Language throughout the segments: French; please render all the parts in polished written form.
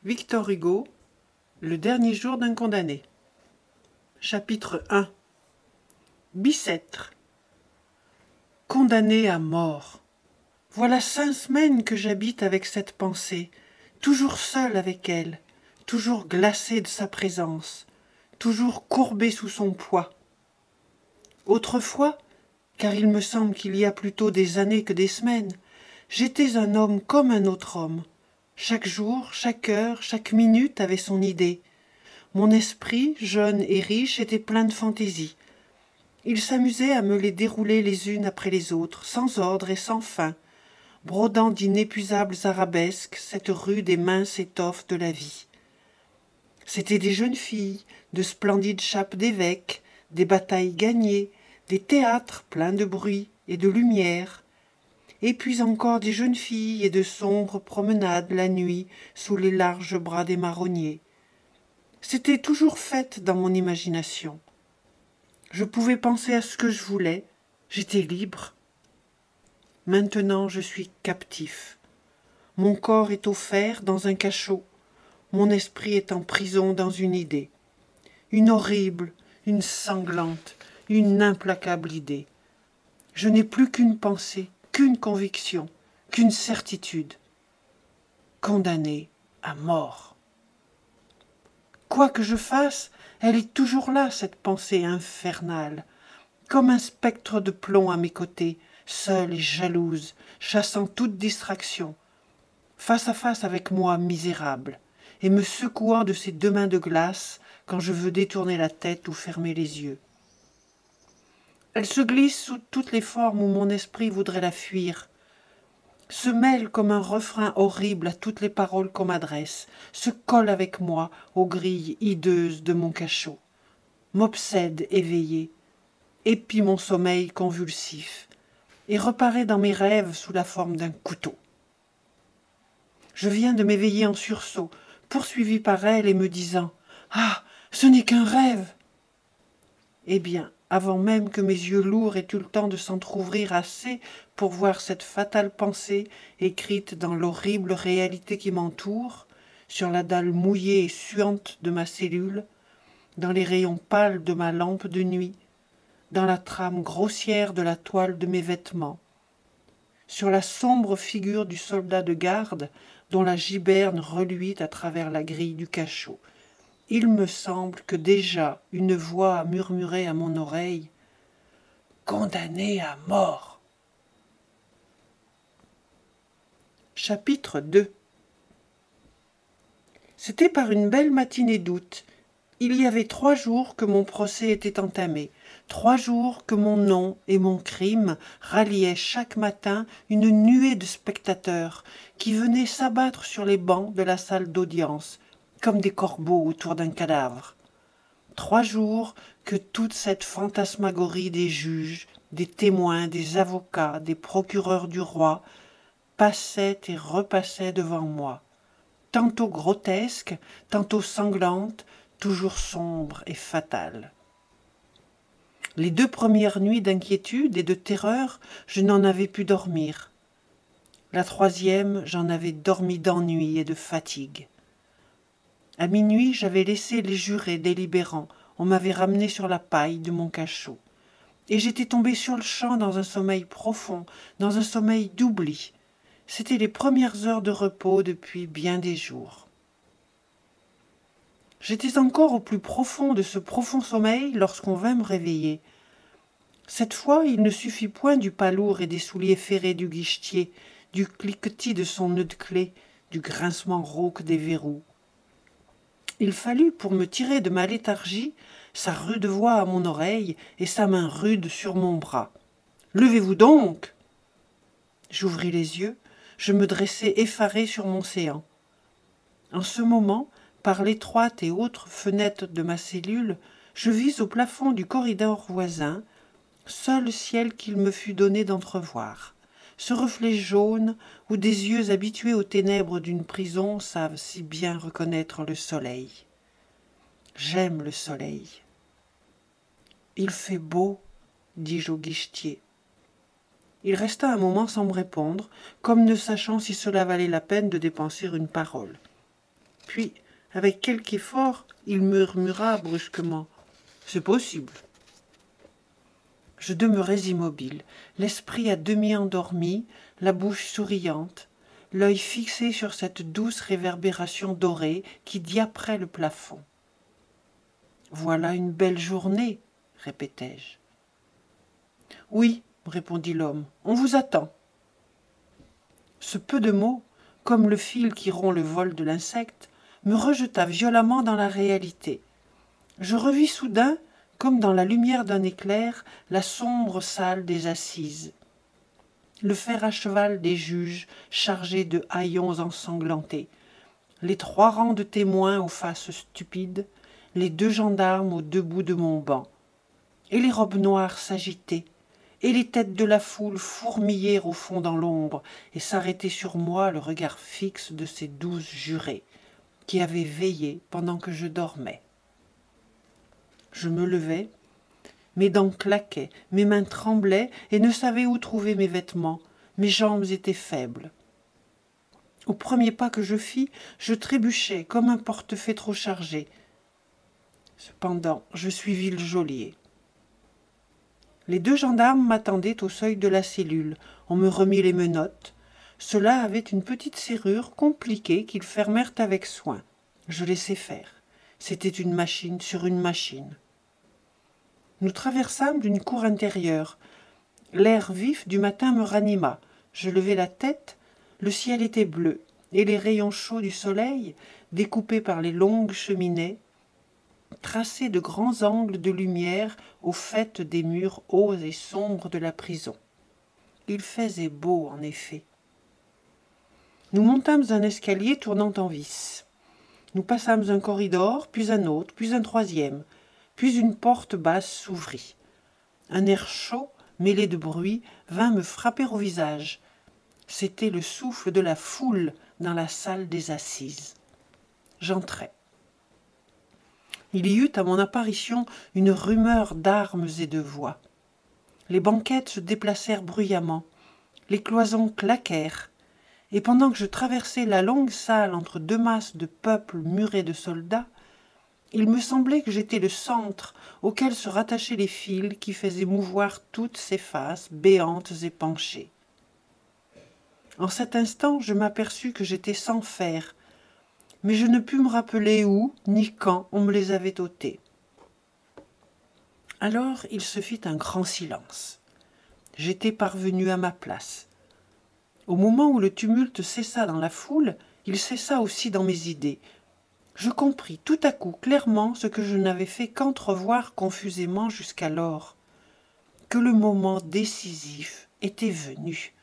Victor Hugo, Le dernier jour d'un condamné. Chapitre 1. Bicêtre. Condamné à mort. Voilà 5 semaines que j'habite avec cette pensée, toujours seul avec elle, toujours glacé de sa présence, toujours courbé sous son poids. Autrefois, car il me semble qu'il y a plutôt des années que des semaines, j'étais un homme comme un autre homme. Chaque jour, chaque heure, chaque minute avait son idée. Mon esprit, jeune et riche, était plein de fantaisie. Il s'amusait à me les dérouler les unes après les autres, sans ordre et sans fin, brodant d'inépuisables arabesques cette rude et mince étoffe de la vie. C'étaient des jeunes filles, de splendides chapes d'évêques, des batailles gagnées, des théâtres pleins de bruit et de lumière, et puis encore des jeunes filles et de sombres promenades la nuit sous les larges bras des marronniers. C'était toujours fête dans mon imagination. Je pouvais penser à ce que je voulais, j'étais libre. Maintenant je suis captif. Mon corps est offert dans un cachot, mon esprit est en prison dans une idée. Une horrible, une sanglante, une implacable idée. Je n'ai plus qu'une pensée, qu'une conviction, qu'une certitude. Condamné à mort. Quoi que je fasse, elle est toujours là, cette pensée infernale, comme un spectre de plomb à mes côtés, seule et jalouse, chassant toute distraction, face à face avec moi misérable, et me secouant de ses 2 mains de glace quand je veux détourner la tête ou fermer les yeux. Elle se glisse sous toutes les formes où mon esprit voudrait la fuir, se mêle comme un refrain horrible à toutes les paroles qu'on m'adresse, se colle avec moi aux grilles hideuses de mon cachot, m'obsède éveillé, épie mon sommeil convulsif, et reparaît dans mes rêves sous la forme d'un couteau. Je viens de m'éveiller en sursaut, poursuivi par elle et me disant « Ah, ce n'est qu'un rêve !» Eh bien, avant même que mes yeux lourds aient eu le temps de s'entr'ouvrir assez pour voir cette fatale pensée écrite dans l'horrible réalité qui m'entoure, sur la dalle mouillée et suante de ma cellule, dans les rayons pâles de ma lampe de nuit, dans la trame grossière de la toile de mes vêtements, sur la sombre figure du soldat de garde dont la giberne reluit à travers la grille du cachot. Il me semble que déjà une voix a murmuré à mon oreille « Condamné à mort !» Chapitre 2. C'était par une belle matinée d'août. Il y avait 3 jours que mon procès était entamé, 3 jours que mon nom et mon crime ralliaient chaque matin une nuée de spectateurs qui venaient s'abattre sur les bancs de la salle d'audience, comme des corbeaux autour d'un cadavre. 3 jours que toute cette fantasmagorie des juges, des témoins, des avocats, des procureurs du roi passait et repassait devant moi, tantôt grotesque, tantôt sanglante, toujours sombre et fatale. Les 2 premières nuits d'inquiétude et de terreur, je n'en avais pu dormir. La 3e, j'en avais dormi d'ennui et de fatigue. À minuit, j'avais laissé les jurés délibérants, on m'avait ramené sur la paille de mon cachot. Et j'étais tombé sur le champ dans un sommeil profond, dans un sommeil d'oubli. C'étaient les premières heures de repos depuis bien des jours. J'étais encore au plus profond de ce profond sommeil lorsqu'on vint me réveiller. Cette fois, il ne suffit point du pas lourd et des souliers ferrés du guichetier, du cliquetis de son nœud de clé, du grincement rauque des verrous. Il fallut, pour me tirer de ma léthargie, sa rude voix à mon oreille et sa main rude sur mon bras. « Levez-vous donc !» J'ouvris les yeux, je me dressai effaré sur mon séant. En ce moment, par l'étroite et autre fenêtre de ma cellule, je vis au plafond du corridor voisin, seul ciel qu'il me fut donné d'entrevoir, ce reflet jaune où des yeux habitués aux ténèbres d'une prison savent si bien reconnaître le soleil. J'aime le soleil. « Il fait beau, dis-je au guichetier. Il resta un moment sans me répondre, comme ne sachant si cela valait la peine de dépenser une parole. Puis, avec quelque effort, il murmura brusquement « C'est possible ». Je demeurais immobile, l'esprit à demi endormi, la bouche souriante, l'œil fixé sur cette douce réverbération dorée qui diaperait le plafond. « Voilà une belle journée », répétai-je. « Oui, » répondit l'homme, « on vous attend. » Ce peu de mots, comme le fil qui rompt le vol de l'insecte, me rejeta violemment dans la réalité. Je revis soudain, comme dans la lumière d'un éclair, la sombre salle des assises. Le fer à cheval des juges chargés de haillons ensanglantés, les 3 rangs de témoins aux faces stupides, les 2 gendarmes aux 2 bouts de mon banc, et les robes noires s'agitaient, et les têtes de la foule fourmillaient au fond dans l'ombre, et s'arrêtait sur moi le regard fixe de ces 12 jurés, qui avaient veillé pendant que je dormais. Je me levai, mes dents claquaient, mes mains tremblaient et ne savaient où trouver mes vêtements, mes jambes étaient faibles. Au premier pas que je fis, je trébuchai comme un portefaix trop chargé. Cependant, je suivis le geôlier. Les 2 gendarmes m'attendaient au seuil de la cellule. On me remit les menottes. Cela avait une petite serrure compliquée qu'ils fermèrent avec soin. Je laissai faire. C'était une machine sur une machine. Nous traversâmes d'une cour intérieure. L'air vif du matin me ranima. Je levai la tête. Le ciel était bleu, et les rayons chauds du soleil, découpés par les longues cheminées, traçaient de grands angles de lumière au faîte des murs hauts et sombres de la prison. Il faisait beau, en effet. Nous montâmes un escalier tournant en vis. Nous passâmes un corridor, puis un autre, puis un troisième, puis une porte basse s'ouvrit. Un air chaud, mêlé de bruit, vint me frapper au visage. C'était le souffle de la foule dans la salle des assises. J'entrai. Il y eut à mon apparition une rumeur d'armes et de voix. Les banquettes se déplacèrent bruyamment, les cloisons claquèrent, et pendant que je traversais la longue salle entre 2 masses de peuple muré de soldats, il me semblait que j'étais le centre auquel se rattachaient les fils qui faisaient mouvoir toutes ces faces béantes et penchées. En cet instant, je m'aperçus que j'étais sans fer, mais je ne pus me rappeler où ni quand on me les avait ôtés. Alors il se fit un grand silence. J'étais parvenu à ma place. Au moment où le tumulte cessa dans la foule, il cessa aussi dans mes idées. Je compris tout à coup clairement ce que je n'avais fait qu'entrevoir confusément jusqu'alors, que le moment décisif était venu,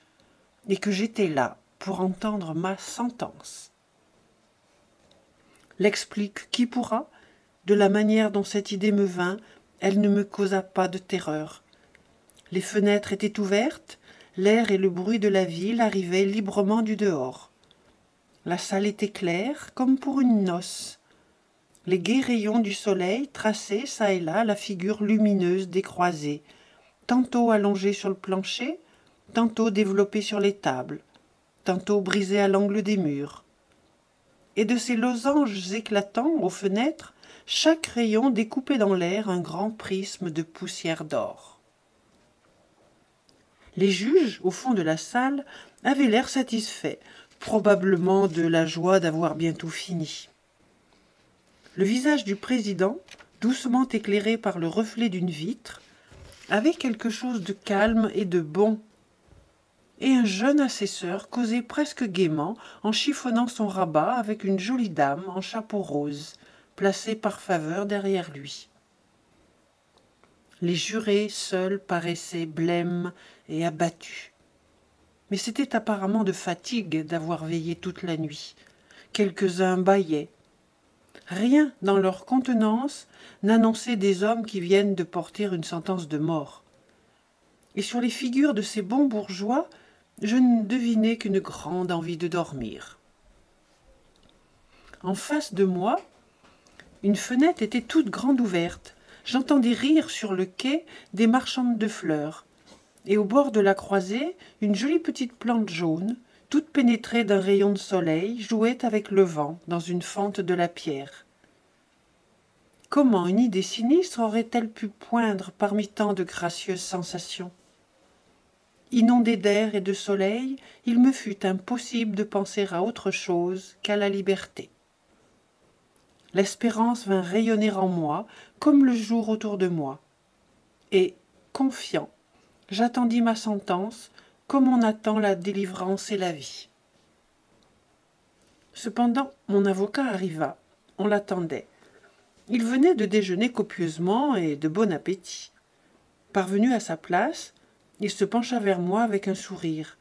et que j'étais là pour entendre ma sentence. L'explique qui pourra, de la manière dont cette idée me vint, elle ne me causa pas de terreur. Les fenêtres étaient ouvertes, l'air et le bruit de la ville arrivaient librement du dehors. La salle était claire, comme pour une noce. Les gais rayons du soleil traçaient çà et là la figure lumineuse des croisés, tantôt allongée sur le plancher, tantôt développée sur les tables, tantôt brisée à l'angle des murs. Et de ces losanges éclatants aux fenêtres, chaque rayon découpait dans l'air un grand prisme de poussière d'or. Les juges, au fond de la salle, avaient l'air satisfaits, probablement de la joie d'avoir bientôt fini. Le visage du président, doucement éclairé par le reflet d'une vitre, avait quelque chose de calme et de bon, et un jeune assesseur causait presque gaiement en chiffonnant son rabat avec une jolie dame en chapeau rose, placée par faveur derrière lui. Les jurés seuls paraissaient blêmes et abattus. Mais c'était apparemment de fatigue d'avoir veillé toute la nuit. Quelques-uns bâillaient. Rien dans leur contenance n'annonçait des hommes qui viennent de porter une sentence de mort. Et sur les figures de ces bons bourgeois, je ne devinais qu'une grande envie de dormir. En face de moi, une fenêtre était toute grande ouverte. J'entendis rire sur le quai des marchandes de fleurs, et au bord de la croisée, une jolie petite plante jaune, toute pénétrée d'un rayon de soleil, jouait avec le vent dans une fente de la pierre. Comment une idée sinistre aurait-elle pu poindre parmi tant de gracieuses sensations? Inondé d'air et de soleil, il me fut impossible de penser à autre chose qu'à la liberté. L'espérance vint rayonner en moi comme le jour autour de moi. Et, confiant, j'attendis ma sentence comme on attend la délivrance et la vie. Cependant, mon avocat arriva. On l'attendait. Il venait de déjeuner copieusement et de bon appétit. Parvenu à sa place, il se pencha vers moi avec un sourire.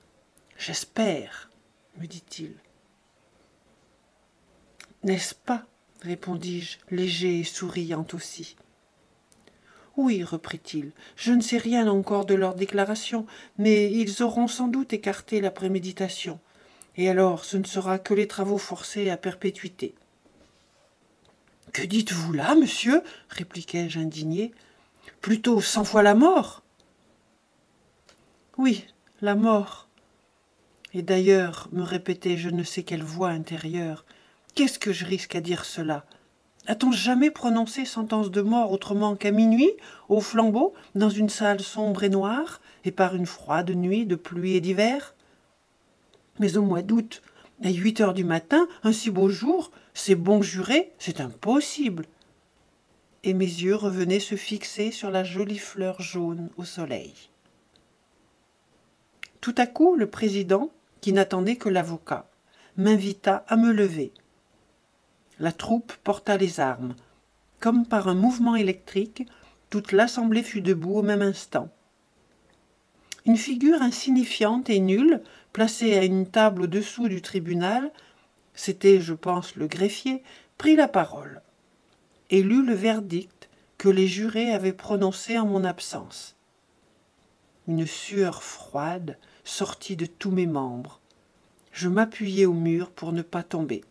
« J'espère, » me dit-il. « N'est-ce pas ?» répondis-je, léger et souriant aussi. « Oui, reprit-il, je ne sais rien encore de leur déclaration, mais ils auront sans doute écarté la préméditation, et alors ce ne sera que les travaux forcés à perpétuité. »« Que dites-vous là, monsieur ?» répliquai-je indigné. « Plutôt 100 fois la mort !»« Oui, la mort. Et d'ailleurs, me répétait je ne sais quelle voix intérieure, qu'est-ce que je risque à dire cela? A-t-on jamais prononcé sentence de mort autrement qu'à minuit, au flambeau, dans une salle sombre et noire, et par une froide nuit de pluie et d'hiver? Mais au mois d'août, à 8 heures du matin, un si beau jour, c'est bon juré, c'est impossible. Et mes yeux revenaient se fixer sur la jolie fleur jaune au soleil. Tout à coup, le président, qui n'attendait que l'avocat, m'invita à me lever. La troupe porta les armes. Comme par un mouvement électrique, toute l'assemblée fut debout au même instant. Une figure insignifiante et nulle, placée à une table au-dessous du tribunal, c'était, je pense, le greffier, prit la parole et lut le verdict que les jurés avaient prononcé en mon absence. Une sueur froide sortit de tous mes membres. Je m'appuyai au mur pour ne pas tomber.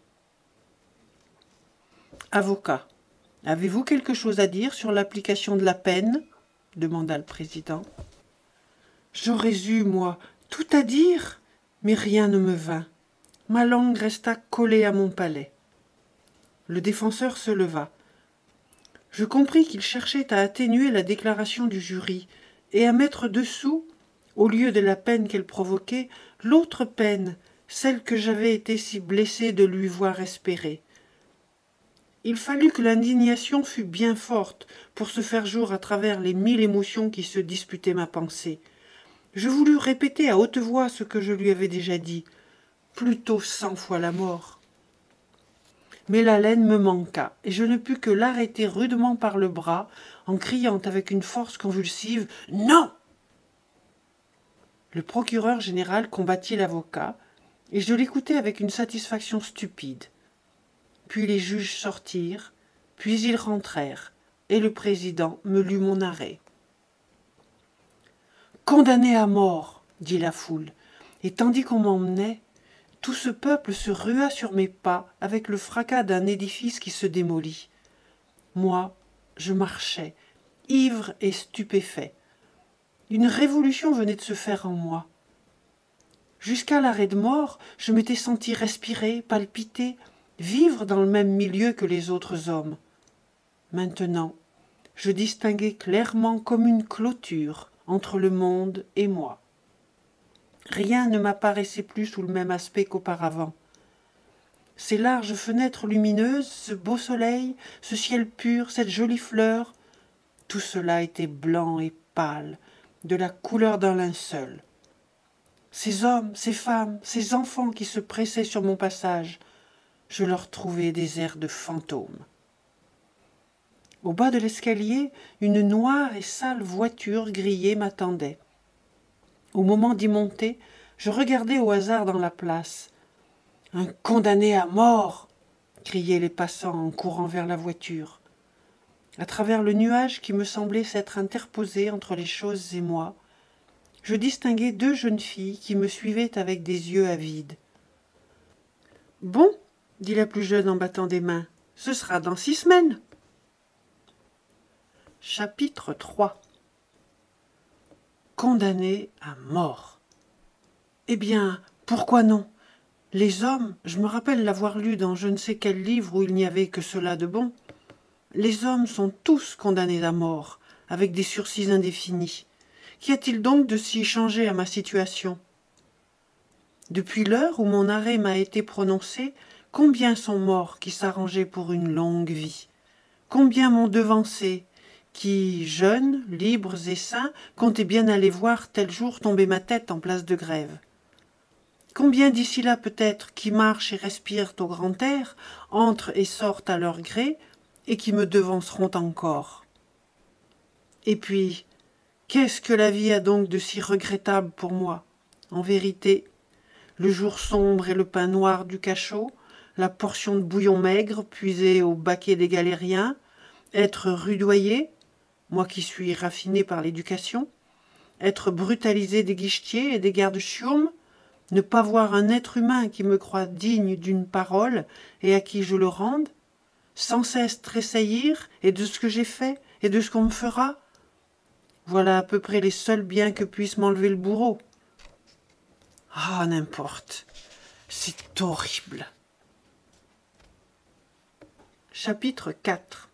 « Avocat, avez-vous quelque chose à dire sur l'application de la peine ?» demanda le président. J'aurais eu, moi, tout à dire, mais rien ne me vint. Ma langue resta collée à mon palais. Le défenseur se leva. Je compris qu'il cherchait à atténuer la déclaration du jury et à mettre dessous, au lieu de la peine qu'elle provoquait, l'autre peine, celle que j'avais été si blessé de lui voir espérer. Il fallut que l'indignation fût bien forte pour se faire jour à travers les 1000 émotions qui se disputaient ma pensée. Je voulus répéter à haute voix ce que je lui avais déjà dit, plutôt 100 fois la mort. Mais l'haleine me manqua, et je ne pus que l'arrêter rudement par le bras, en criant avec une force convulsive « Non !» Le procureur général combattit l'avocat, et je l'écoutai avec une satisfaction stupide. Puis les juges sortirent, puis ils rentrèrent, et le président me lut mon arrêt. « Condamné à mort !» dit la foule, et tandis qu'on m'emmenait, tout ce peuple se rua sur mes pas avec le fracas d'un édifice qui se démolit. Moi, je marchais, ivre et stupéfait. Une révolution venait de se faire en moi. Jusqu'à l'arrêt de mort, je m'étais senti respirer, palpiter, vivre dans le même milieu que les autres hommes. Maintenant, je distinguais clairement comme une clôture entre le monde et moi. Rien ne m'apparaissait plus sous le même aspect qu'auparavant. Ces larges fenêtres lumineuses, ce beau soleil, ce ciel pur, cette jolie fleur, tout cela était blanc et pâle, de la couleur d'un linceul. Ces hommes, ces femmes, ces enfants qui se pressaient sur mon passage, je leur trouvais des airs de fantômes. Au bas de l'escalier, une noire et sale voiture grillée m'attendait. Au moment d'y monter, je regardai au hasard dans la place. « Un condamné à mort !» criaient les passants en courant vers la voiture. À travers le nuage qui me semblait s'être interposé entre les choses et moi, je distinguai 2 jeunes filles qui me suivaient avec des yeux avides. « Bon, » dit la plus jeune en battant des mains, « ce sera dans 6 semaines. » Chapitre 3. Condamné à mort. Eh bien, Pourquoi non? Les hommes, je me rappelle l'avoir lu dans je ne sais quel livre où il n'y avait que cela de bon. Les hommes sont tous condamnés à mort, avec des sursis indéfinis. Qu'y a-t-il donc de si changé à ma situation? Depuis l'heure où mon arrêt m'a été prononcé, combien sont morts qui s'arrangeaient pour une longue vie? Combien m'ont devancé, qui, jeunes, libres et sains, comptaient bien aller voir tel jour tomber ma tête en place de grève? Combien d'ici là peut-être qui marchent et respirent au grand air, entrent et sortent à leur gré, et qui me devanceront encore? Et puis, qu'est-ce que la vie a donc de si regrettable pour moi? En vérité, le jour sombre et le pain noir du cachot, la portion de bouillon maigre puisée au baquet des galériens, être rudoyé, moi qui suis raffiné par l'éducation, être brutalisé des guichetiers et des gardes-chiourmes, ne pas voir un être humain qui me croit digne d'une parole et à qui je le rende, sans cesse tressaillir et de ce que j'ai fait et de ce qu'on me fera. Voilà à peu près les seuls biens que puisse m'enlever le bourreau. Ah, n'importe, c'est horrible. Chapitre 4.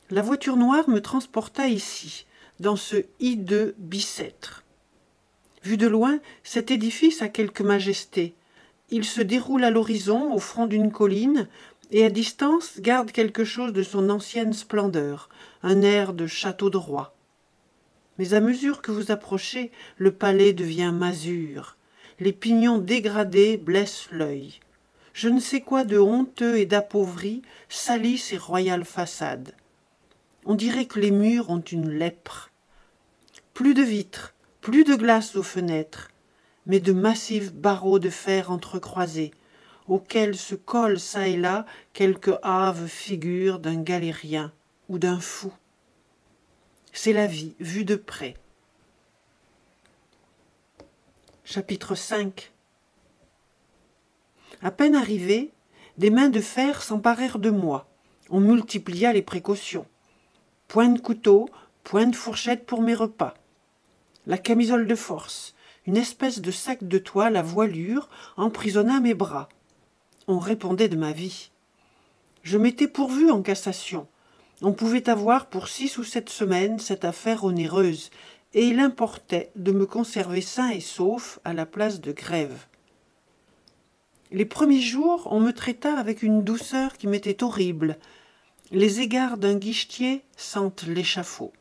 La voiture noire me transporta ici, dans ce hideux Bicêtre. Vu de loin, cet édifice a quelque majesté. Il se déroule à l'horizon, au front d'une colline, et à distance garde quelque chose de son ancienne splendeur, un air de château de roi. Mais à mesure que vous approchez, le palais devient masure. Les pignons dégradés blessent l'œil. Je ne sais quoi de honteux et d'appauvri salit ces royales façades. On dirait que les murs ont une lèpre. Plus de vitres, plus de glace aux fenêtres, mais de massifs barreaux de fer entrecroisés, auxquels se colle çà et là quelque hâve figure d'un galérien ou d'un fou. C'est la vie vue de près. Chapitre 5. À peine arrivé, des mains de fer s'emparèrent de moi. On multiplia les précautions. Point de couteau, point de fourchette pour mes repas. La camisole de force, une espèce de sac de toile à voilure, emprisonna mes bras. On répondait de ma vie. Je m'étais pourvu en cassation. On pouvait avoir pour 6 ou 7 semaines cette affaire onéreuse, et il importait de me conserver sain et sauf à la place de grève. Les premiers jours, on me traita avec une douceur qui m'était horrible. Les égards d'un guichetier sentent l'échafaud.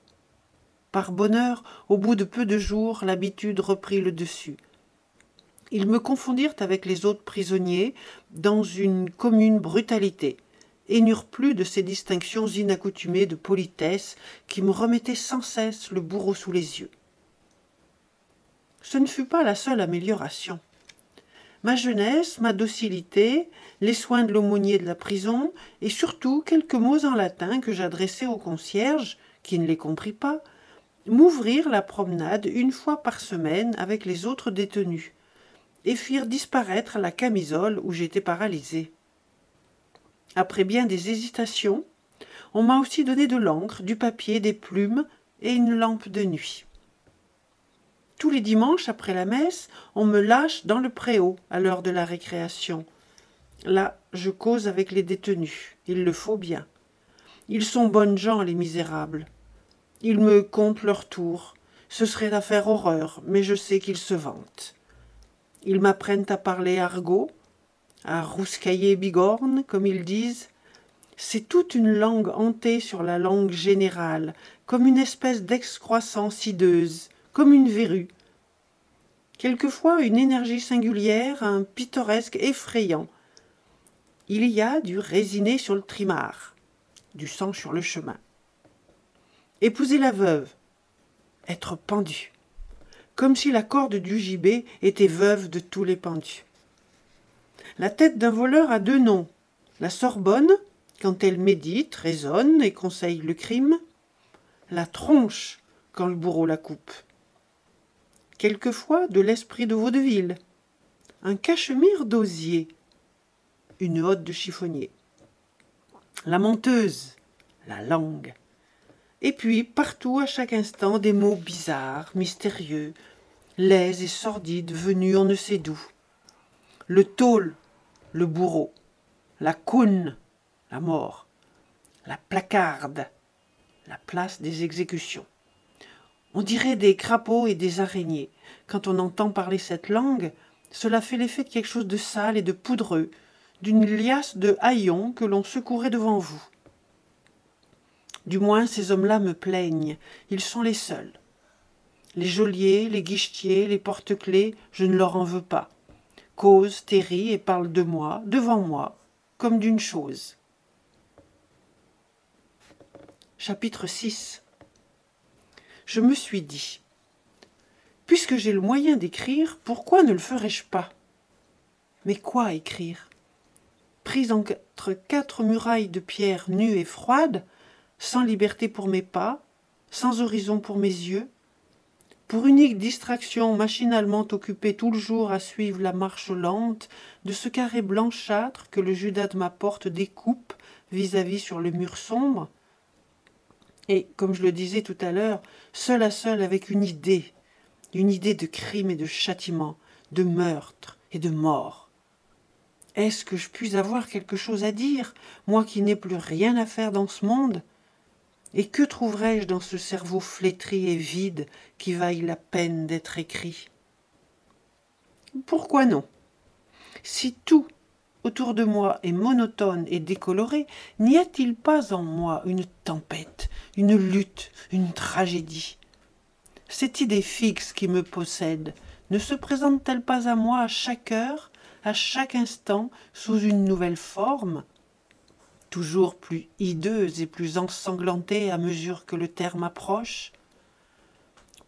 Par bonheur, au bout de peu de jours, l'habitude reprit le dessus. Ils me confondirent avec les autres prisonniers dans une commune brutalité, et n'eurent plus de ces distinctions inaccoutumées de politesse qui me remettaient sans cesse le bourreau sous les yeux. Ce ne fut pas la seule amélioration. Ma jeunesse, ma docilité, les soins de l'aumônier de la prison, et surtout quelques mots en latin que j'adressai au concierge, qui ne les comprit pas, m'ouvrirent la promenade une fois par semaine avec les autres détenus, et firent disparaître la camisole où j'étais paralysé. Après bien des hésitations, on m'a aussi donné de l'encre, du papier, des plumes et une lampe de nuit. Tous les dimanches, après la messe, on me lâche dans le préau à l'heure de la récréation. Là, je cause avec les détenus, il le faut bien. Ils sont bonnes gens, les misérables. Ils me comptent leur tour. Ce serait à faire horreur, mais je sais qu'ils se vantent. Ils m'apprennent à parler argot, à rouscailler bigorne, comme ils disent. C'est toute une langue hantée sur la langue générale, comme une espèce d'excroissance hideuse, comme une verrue. Quelquefois une énergie singulière, un pittoresque effrayant. Il y a du résiné sur le trimar, du sang sur le chemin. Épouser la veuve, être pendu, comme si la corde du gibet était veuve de tous les pendus. La tête d'un voleur a 2 noms, la Sorbonne, quand elle médite, raisonne et conseille le crime, la tronche, quand le bourreau la coupe. Quelquefois de l'esprit de vaudeville, un cachemire d'osier, une hotte de chiffonnier. La menteuse, la langue. Et puis, partout, à chaque instant, des mots bizarres, mystérieux, laids et sordides, venus on ne sait d'où. Le tôle, le bourreau, la coune, la mort, la placarde, la place des exécutions. On dirait des crapauds et des araignées. Quand on entend parler cette langue, cela fait l'effet de quelque chose de sale et de poudreux, d'une liasse de haillons que l'on secouerait devant vous. Du moins, ces hommes-là me plaignent, ils sont les seuls. Les geôliers, les guichetiers, les porte-clés, je ne leur en veux pas. Causent, terrient et parlent de moi, devant moi, comme d'une chose. Chapitre 6. Je me suis dit, puisque j'ai le moyen d'écrire, pourquoi ne le ferais-je pas? Mais quoi écrire? Prise entre 4 murailles de pierre nues et froides, sans liberté pour mes pas, sans horizon pour mes yeux, pour unique distraction machinalement occupée tout le jour à suivre la marche lente de ce carré blanchâtre que le Judas de ma porte découpe vis-à-vis sur le mur sombre, et, comme je le disais tout à l'heure, seul à seul avec une idée de crime et de châtiment, de meurtre et de mort. Est-ce que je puis avoir quelque chose à dire, moi qui n'ai plus rien à faire dans ce monde? Et que trouverais-je dans ce cerveau flétri et vide qui vaille la peine d'être écrit? Pourquoi non? Si tout autour de moi est monotone et décoloré, n'y a-t-il pas en moi une tempête, une lutte, une tragédie? Cette idée fixe qui me possède ne se présente-t-elle pas à moi à chaque heure, à chaque instant, sous une nouvelle forme, toujours plus hideuse et plus ensanglantée à mesure que le terme approche?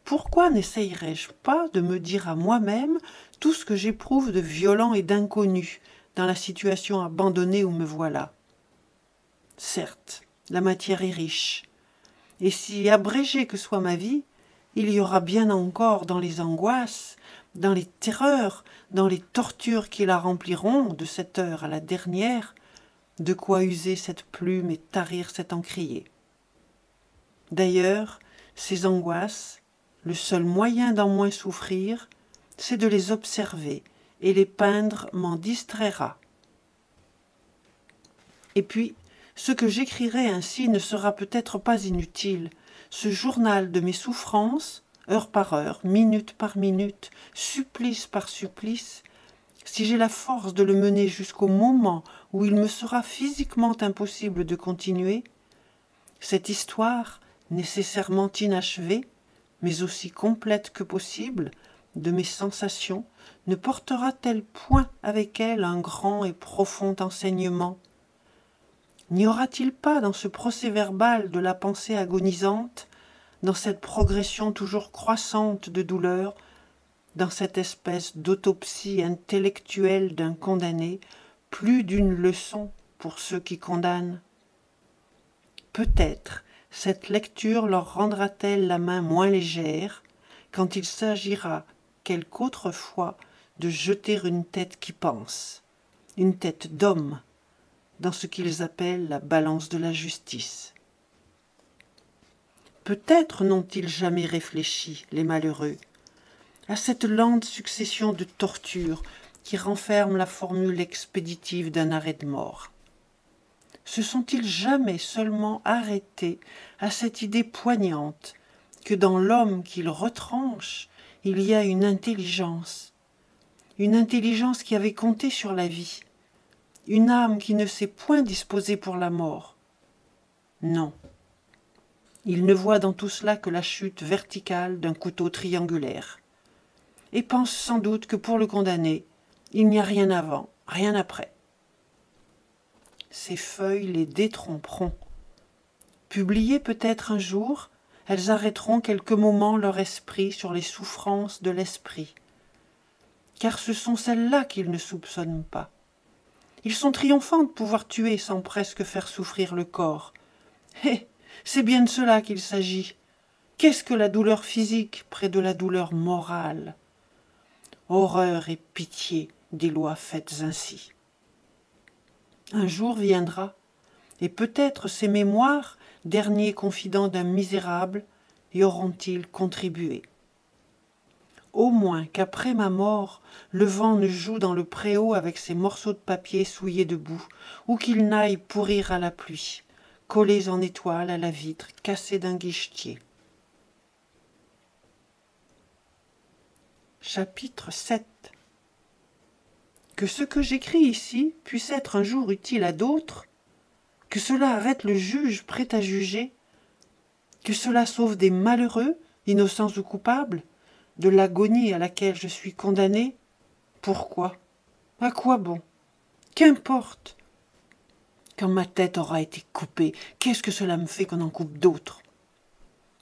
Pourquoi n'essayerais-je pas de me dire à moi-même tout ce que j'éprouve de violent et d'inconnu dans la situation abandonnée où me voilà? Certes, la matière est riche, et si abrégée que soit ma vie, il y aura bien encore dans les angoisses, dans les terreurs, dans les tortures qui la rempliront de cette heure à la dernière, de quoi user cette plume et tarir cet encrier. D'ailleurs, ces angoisses, le seul moyen d'en moins souffrir, c'est de les observer, et les peindre m'en distraira. Et puis, ce que j'écrirai ainsi ne sera peut-être pas inutile. Ce journal de mes souffrances, heure par heure, minute par minute, supplice par supplice, si j'ai la force de le mener jusqu'au moment où il me sera physiquement impossible de continuer, cette histoire, nécessairement inachevée, mais aussi complète que possible, de mes sensations, ne portera-t-elle point avec elle un grand et profond enseignement? N'y aura-t-il pas dans ce procès-verbal de la pensée agonisante, dans cette progression toujours croissante de douleur, dans cette espèce d'autopsie intellectuelle d'un condamné, plus d'une leçon pour ceux qui condamnent? Peut-être cette lecture leur rendra-t-elle la main moins légère quand il s'agira, quelque autre fois, de jeter une tête qui pense, une tête d'homme, dans ce qu'ils appellent la balance de la justice. Peut-être n'ont-ils jamais réfléchi, les malheureux, à cette lente succession de tortures qui renferme la formule expéditive d'un arrêt de mort. Se sont-ils jamais seulement arrêtés à cette idée poignante que dans l'homme qu'ils retranchent, il y a une intelligence qui avait compté sur la vie, une âme qui ne s'est point disposée pour la mort? Non. Ils ne voient dans tout cela que la chute verticale d'un couteau triangulaire, et pensent sans doute que pour le condamné, il n'y a rien avant, rien après. Ces feuilles les détromperont. Publiées peut-être un jour, elles arrêteront quelques moments leur esprit sur les souffrances de l'esprit, car ce sont celles-là qu'ils ne soupçonnent pas. Ils sont triomphants de pouvoir tuer sans presque faire souffrir le corps. Eh, c'est bien de cela qu'il s'agit. Qu'est-ce que la douleur physique près de la douleur morale? Horreur et pitié des lois faites ainsi. Un jour viendra, et peut-être ces mémoires, derniers confidents d'un misérable, y auront-ils contribué. au moins qu'après ma mort, le vent ne joue dans le préau avec ses morceaux de papier souillés de boue, ou qu'il n'aille pourrir à la pluie, collés en étoiles à la vitre cassée d'un guichetier. Chapitre 7. Que ce que j'écris ici puisse être un jour utile à d'autres, que cela arrête le juge prêt à juger, que cela sauve des malheureux, innocents ou coupables, de l'agonie à laquelle je suis condamné. Pourquoi? À quoi bon? Qu'importe? Quand ma tête aura été coupée, qu'est-ce que cela me fait qu'on en coupe d'autres?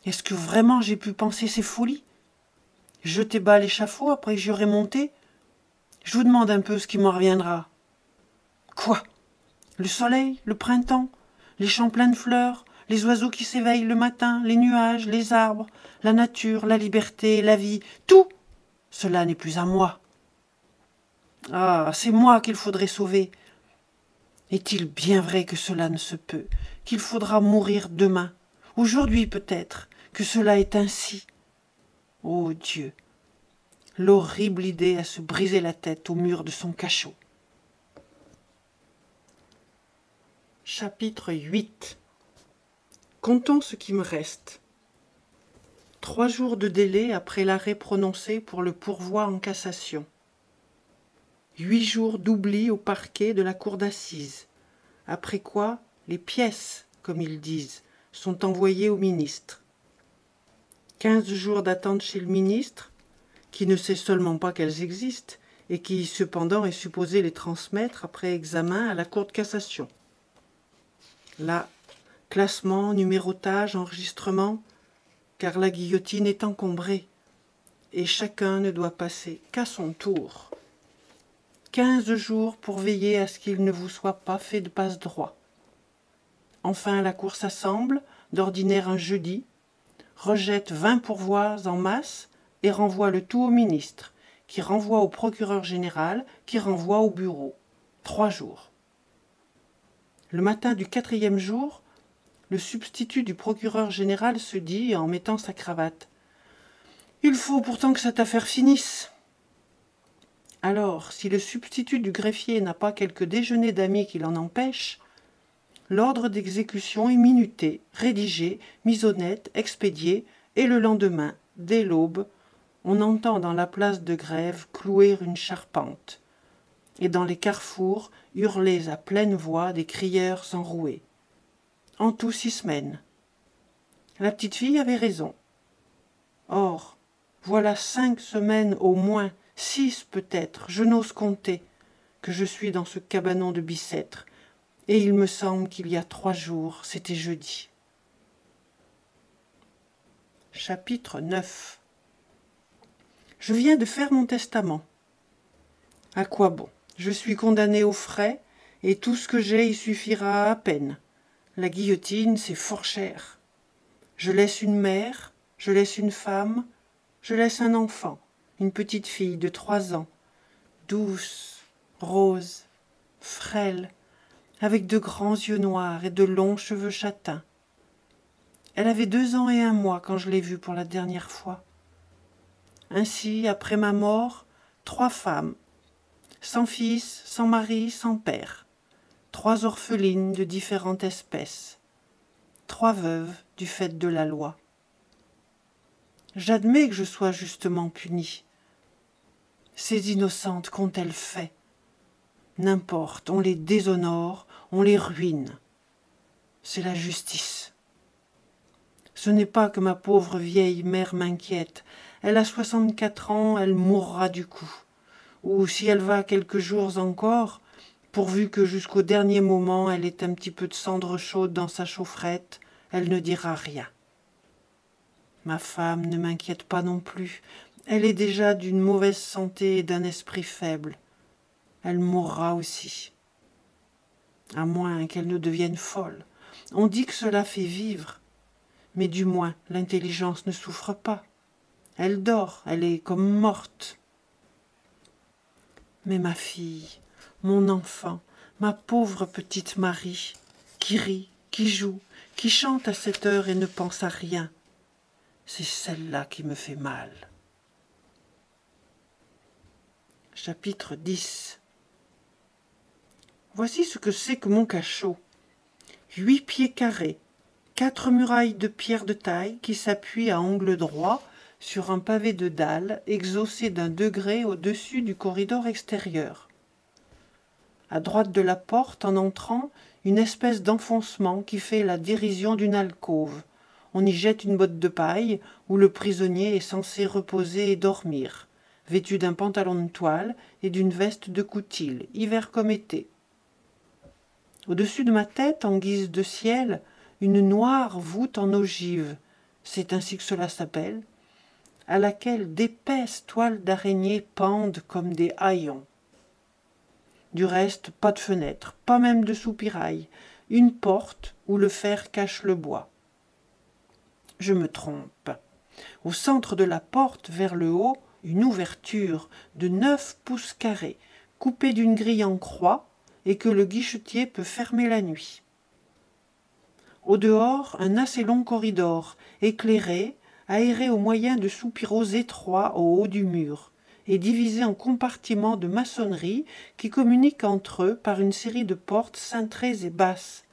Est-ce que vraiment j'ai pu penser ces folies? Jeter bas l'échafaud après que j'y aurai monté? Je vous demande un peu ce qui m'en reviendra. Quoi? Le soleil, le printemps, les champs pleins de fleurs, les oiseaux qui s'éveillent le matin, les nuages, les arbres, la nature, la liberté, la vie, tout, cela n'est plus à moi. Ah, c'est moi qu'il faudrait sauver. Est-il bien vrai que cela ne se peut, qu'il faudra mourir demain, aujourd'hui peut-être, que cela est ainsi? Ô Dieu, l'horrible idée à se briser la tête au mur de son cachot. Chapitre 8. Comptons ce qui me reste. 3 jours de délai après l'arrêt prononcé pour le pourvoi en cassation. 8 jours d'oubli au parquet de la cour d'assises, après quoi les pièces, comme ils disent, sont envoyées au ministre. 15 jours d'attente chez le ministre, qui ne sait seulement pas qu'elles existent, et qui cependant est supposé les transmettre après examen à la cour de cassation. Là, classement, numérotage, enregistrement, car la guillotine est encombrée, et chacun ne doit passer qu'à son tour. 15 jours pour veiller à ce qu'il ne vous soit pas fait de passe-droit. Enfin, la cour s'assemble, d'ordinaire un jeudi, rejette 20 pourvois en masse et renvoie le tout au ministre, qui renvoie au procureur général, qui renvoie au bureau. 3 jours. Le matin du 4e jour, le substitut du procureur général se dit, en mettant sa cravate, « Il faut pourtant que cette affaire finisse. » Alors, si le substitut du greffier n'a pas quelque déjeuner d'amis qui l'en empêche, l'ordre d'exécution est minuté, rédigé, mis au net, expédié, et le lendemain, dès l'aube, on entend dans la place de Grève clouer une charpente, et dans les carrefours hurler à pleine voix des crieurs enroués. En tout 6 semaines. La petite fille avait raison. Or, voilà 5 semaines au moins, 6 peut-être, je n'ose compter, que je suis dans ce cabanon de Bicêtre, et il me semble qu'il y a 3 jours, c'était jeudi. Chapitre 9. Je viens de faire mon testament. À quoi bon? Je suis condamné aux frais, et tout ce que j'ai y suffira à peine. La guillotine, c'est fort cher. Je laisse une mère, je laisse une femme, je laisse un enfant, une petite fille de 3 ans, douce, rose, frêle, avec de grands yeux noirs et de longs cheveux châtains. Elle avait 2 ans et 1 mois quand je l'ai vue pour la dernière fois. Ainsi, après ma mort, 3 femmes, sans fils, sans mari, sans père. 3 orphelines de différentes espèces, 3 veuves du fait de la loi. J'admets que je sois justement punie. Ces innocentes qu'ont-elles fait? N'importe, on les déshonore, on les ruine. C'est la justice. Ce n'est pas que ma pauvre vieille mère m'inquiète. Elle a 64 ans, elle mourra du coup. Ou si elle va quelques jours encore, pourvu que jusqu'au dernier moment elle ait un petit peu de cendre chaude dans sa chaufferette, elle ne dira rien. Ma femme ne m'inquiète pas non plus. Elle est déjà d'une mauvaise santé et d'un esprit faible. Elle mourra aussi. À moins qu'elle ne devienne folle. On dit que cela fait vivre. Mais du moins, l'intelligence ne souffre pas. Elle dort, elle est comme morte. Mais ma fille, mon enfant, ma pauvre petite Marie, qui rit, qui joue, qui chante à cette heure et ne pense à rien, c'est celle-là qui me fait mal. Chapitre 10. Voici ce que c'est que mon cachot. 8 pieds carrés, 4 murailles de pierre de taille qui s'appuient à angle droit sur un pavé de dalle exaucé d'un degré au-dessus du corridor extérieur. À droite de la porte, en entrant, une espèce d'enfoncement qui fait la dérision d'une alcôve. On y jette une botte de paille où le prisonnier est censé reposer et dormir, vêtu d'un pantalon de toile et d'une veste de coutil, hiver comme été. Au-dessus de ma tête, en guise de ciel, une noire voûte en ogive, c'est ainsi que cela s'appelle, à laquelle d'épaisses toiles d'araignée pendent comme des haillons. Du reste, pas de fenêtre, pas même de soupirail, une porte où le fer cache le bois. Je me trompe. Au centre de la porte, vers le haut, une ouverture de 9 pouces carrés, coupée d'une grille en croix, et que le guichetier peut fermer la nuit. Au dehors, un assez long corridor, éclairé, aéré au moyen de soupiraux étroits au haut du mur, et divisé en compartiments de maçonnerie qui communiquent entre eux par une série de portes cintrées et basses.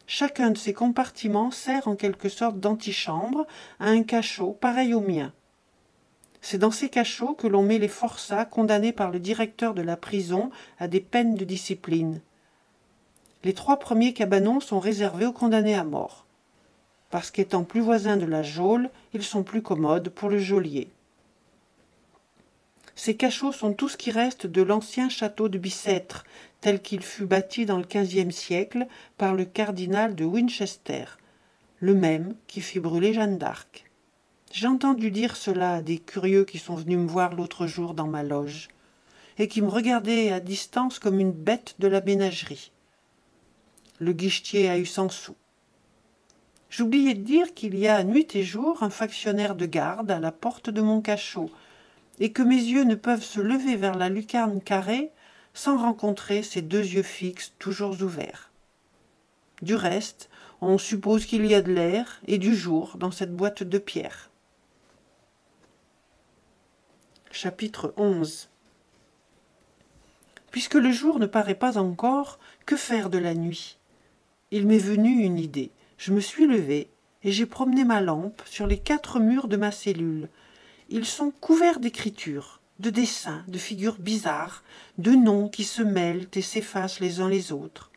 Chacun de ces compartiments sert en quelque sorte d'antichambre à un cachot pareil au mien. C'est dans ces cachots que l'on met les forçats condamnés par le directeur de la prison à des peines de discipline. Les 3 premiers cabanons sont réservés aux condamnés à mort, parce qu'étant plus voisins de la geôle, ils sont plus commodes pour le geôlier. Ces cachots sont tout ce qui reste de l'ancien château de Bicêtre, tel qu'il fut bâti dans le XVe siècle par le cardinal de Winchester, le même qui fit brûler Jeanne d'Arc. J'ai entendu dire cela à des curieux qui sont venus me voir l'autre jour dans ma loge, et qui me regardaient à distance comme une bête de la ménagerie. Le guichetier a eu 100 sous. J'oubliais de dire qu'il y a nuit et jour un factionnaire de garde à la porte de mon cachot, et que mes yeux ne peuvent se lever vers la lucarne carrée sans rencontrer ces 2 yeux fixes toujours ouverts. Du reste, on suppose qu'il y a de l'air et du jour dans cette boîte de pierre. Chapitre 11. Puisque le jour ne paraît pas encore, que faire de la nuit? Il m'est venu une idée. Je me suis levé et j'ai promené ma lampe sur les 4 murs de ma cellule. Ils sont couverts d'écritures, de dessins, de figures bizarres, de noms qui se mêlent et s'effacent les uns les autres.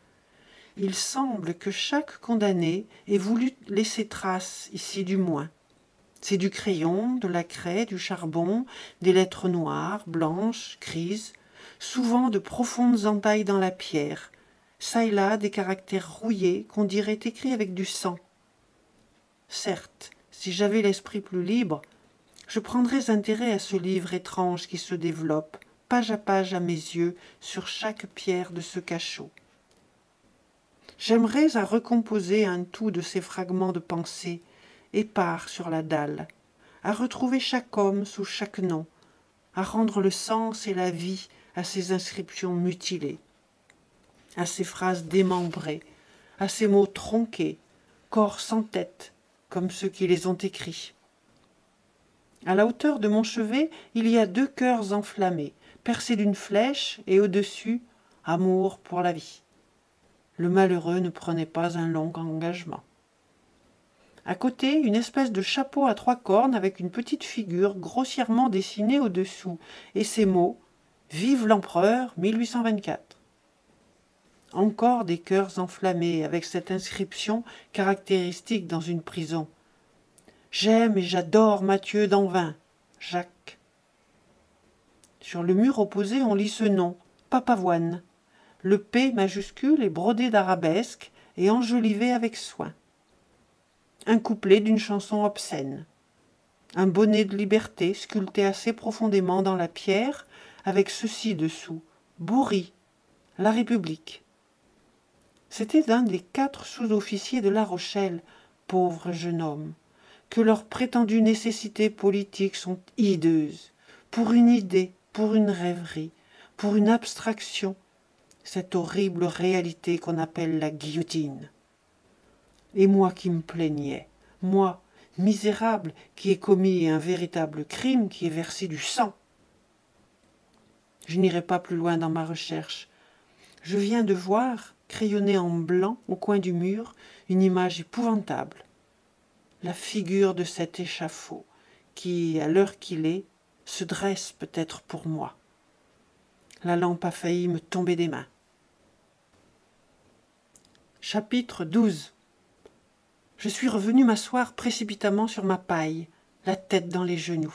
Il semble que chaque condamné ait voulu laisser trace, ici du moins. C'est du crayon, de la craie, du charbon, des lettres noires, blanches, grises, souvent de profondes entailles dans la pierre, çà et là des caractères rouillés qu'on dirait écrits avec du sang. Certes, si j'avais l'esprit plus libre, je prendrais intérêt à ce livre étrange qui se développe, page à page à mes yeux, sur chaque pierre de ce cachot. J'aimerais à recomposer un tout de ces fragments de pensée, épars sur la dalle, à retrouver chaque homme sous chaque nom, à rendre le sens et la vie à ces inscriptions mutilées, à ces phrases démembrées, à ces mots tronqués, corps sans tête, comme ceux qui les ont écrits. À la hauteur de mon chevet, il y a 2 cœurs enflammés, percés d'une flèche, et au-dessus, amour pour la vie. Le malheureux ne prenait pas un long engagement. À côté, une espèce de chapeau à 3 cornes avec une petite figure grossièrement dessinée au-dessous, et ces mots « Vive l'empereur 1824 ». Encore des cœurs enflammés avec cette inscription caractéristique dans une prison. J'aime et j'adore Mathieu d'Anvin, Jacques. Sur le mur opposé, on lit ce nom, Papavoine. Le P majuscule est brodé d'arabesques et enjolivé avec soin. Un couplet d'une chanson obscène. Un bonnet de liberté sculpté assez profondément dans la pierre, avec ceci dessous, Bourri, la République. C'était un des 4 sous-officiers de La Rochelle, pauvre jeune homme, que leurs prétendues nécessités politiques sont hideuses, pour une idée, pour une rêverie, pour une abstraction, cette horrible réalité qu'on appelle la guillotine. Et moi qui me plaignais, moi, misérable, qui ai commis un véritable crime, qui ai versé du sang. Je n'irai pas plus loin dans ma recherche. Je viens de voir, crayonnée en blanc au coin du mur, une image épouvantable. La figure de cet échafaud qui, à l'heure qu'il est, se dresse peut-être pour moi. La lampe a failli me tomber des mains. Chapitre 12. Je suis revenu m'asseoir précipitamment sur ma paille, la tête dans les genoux.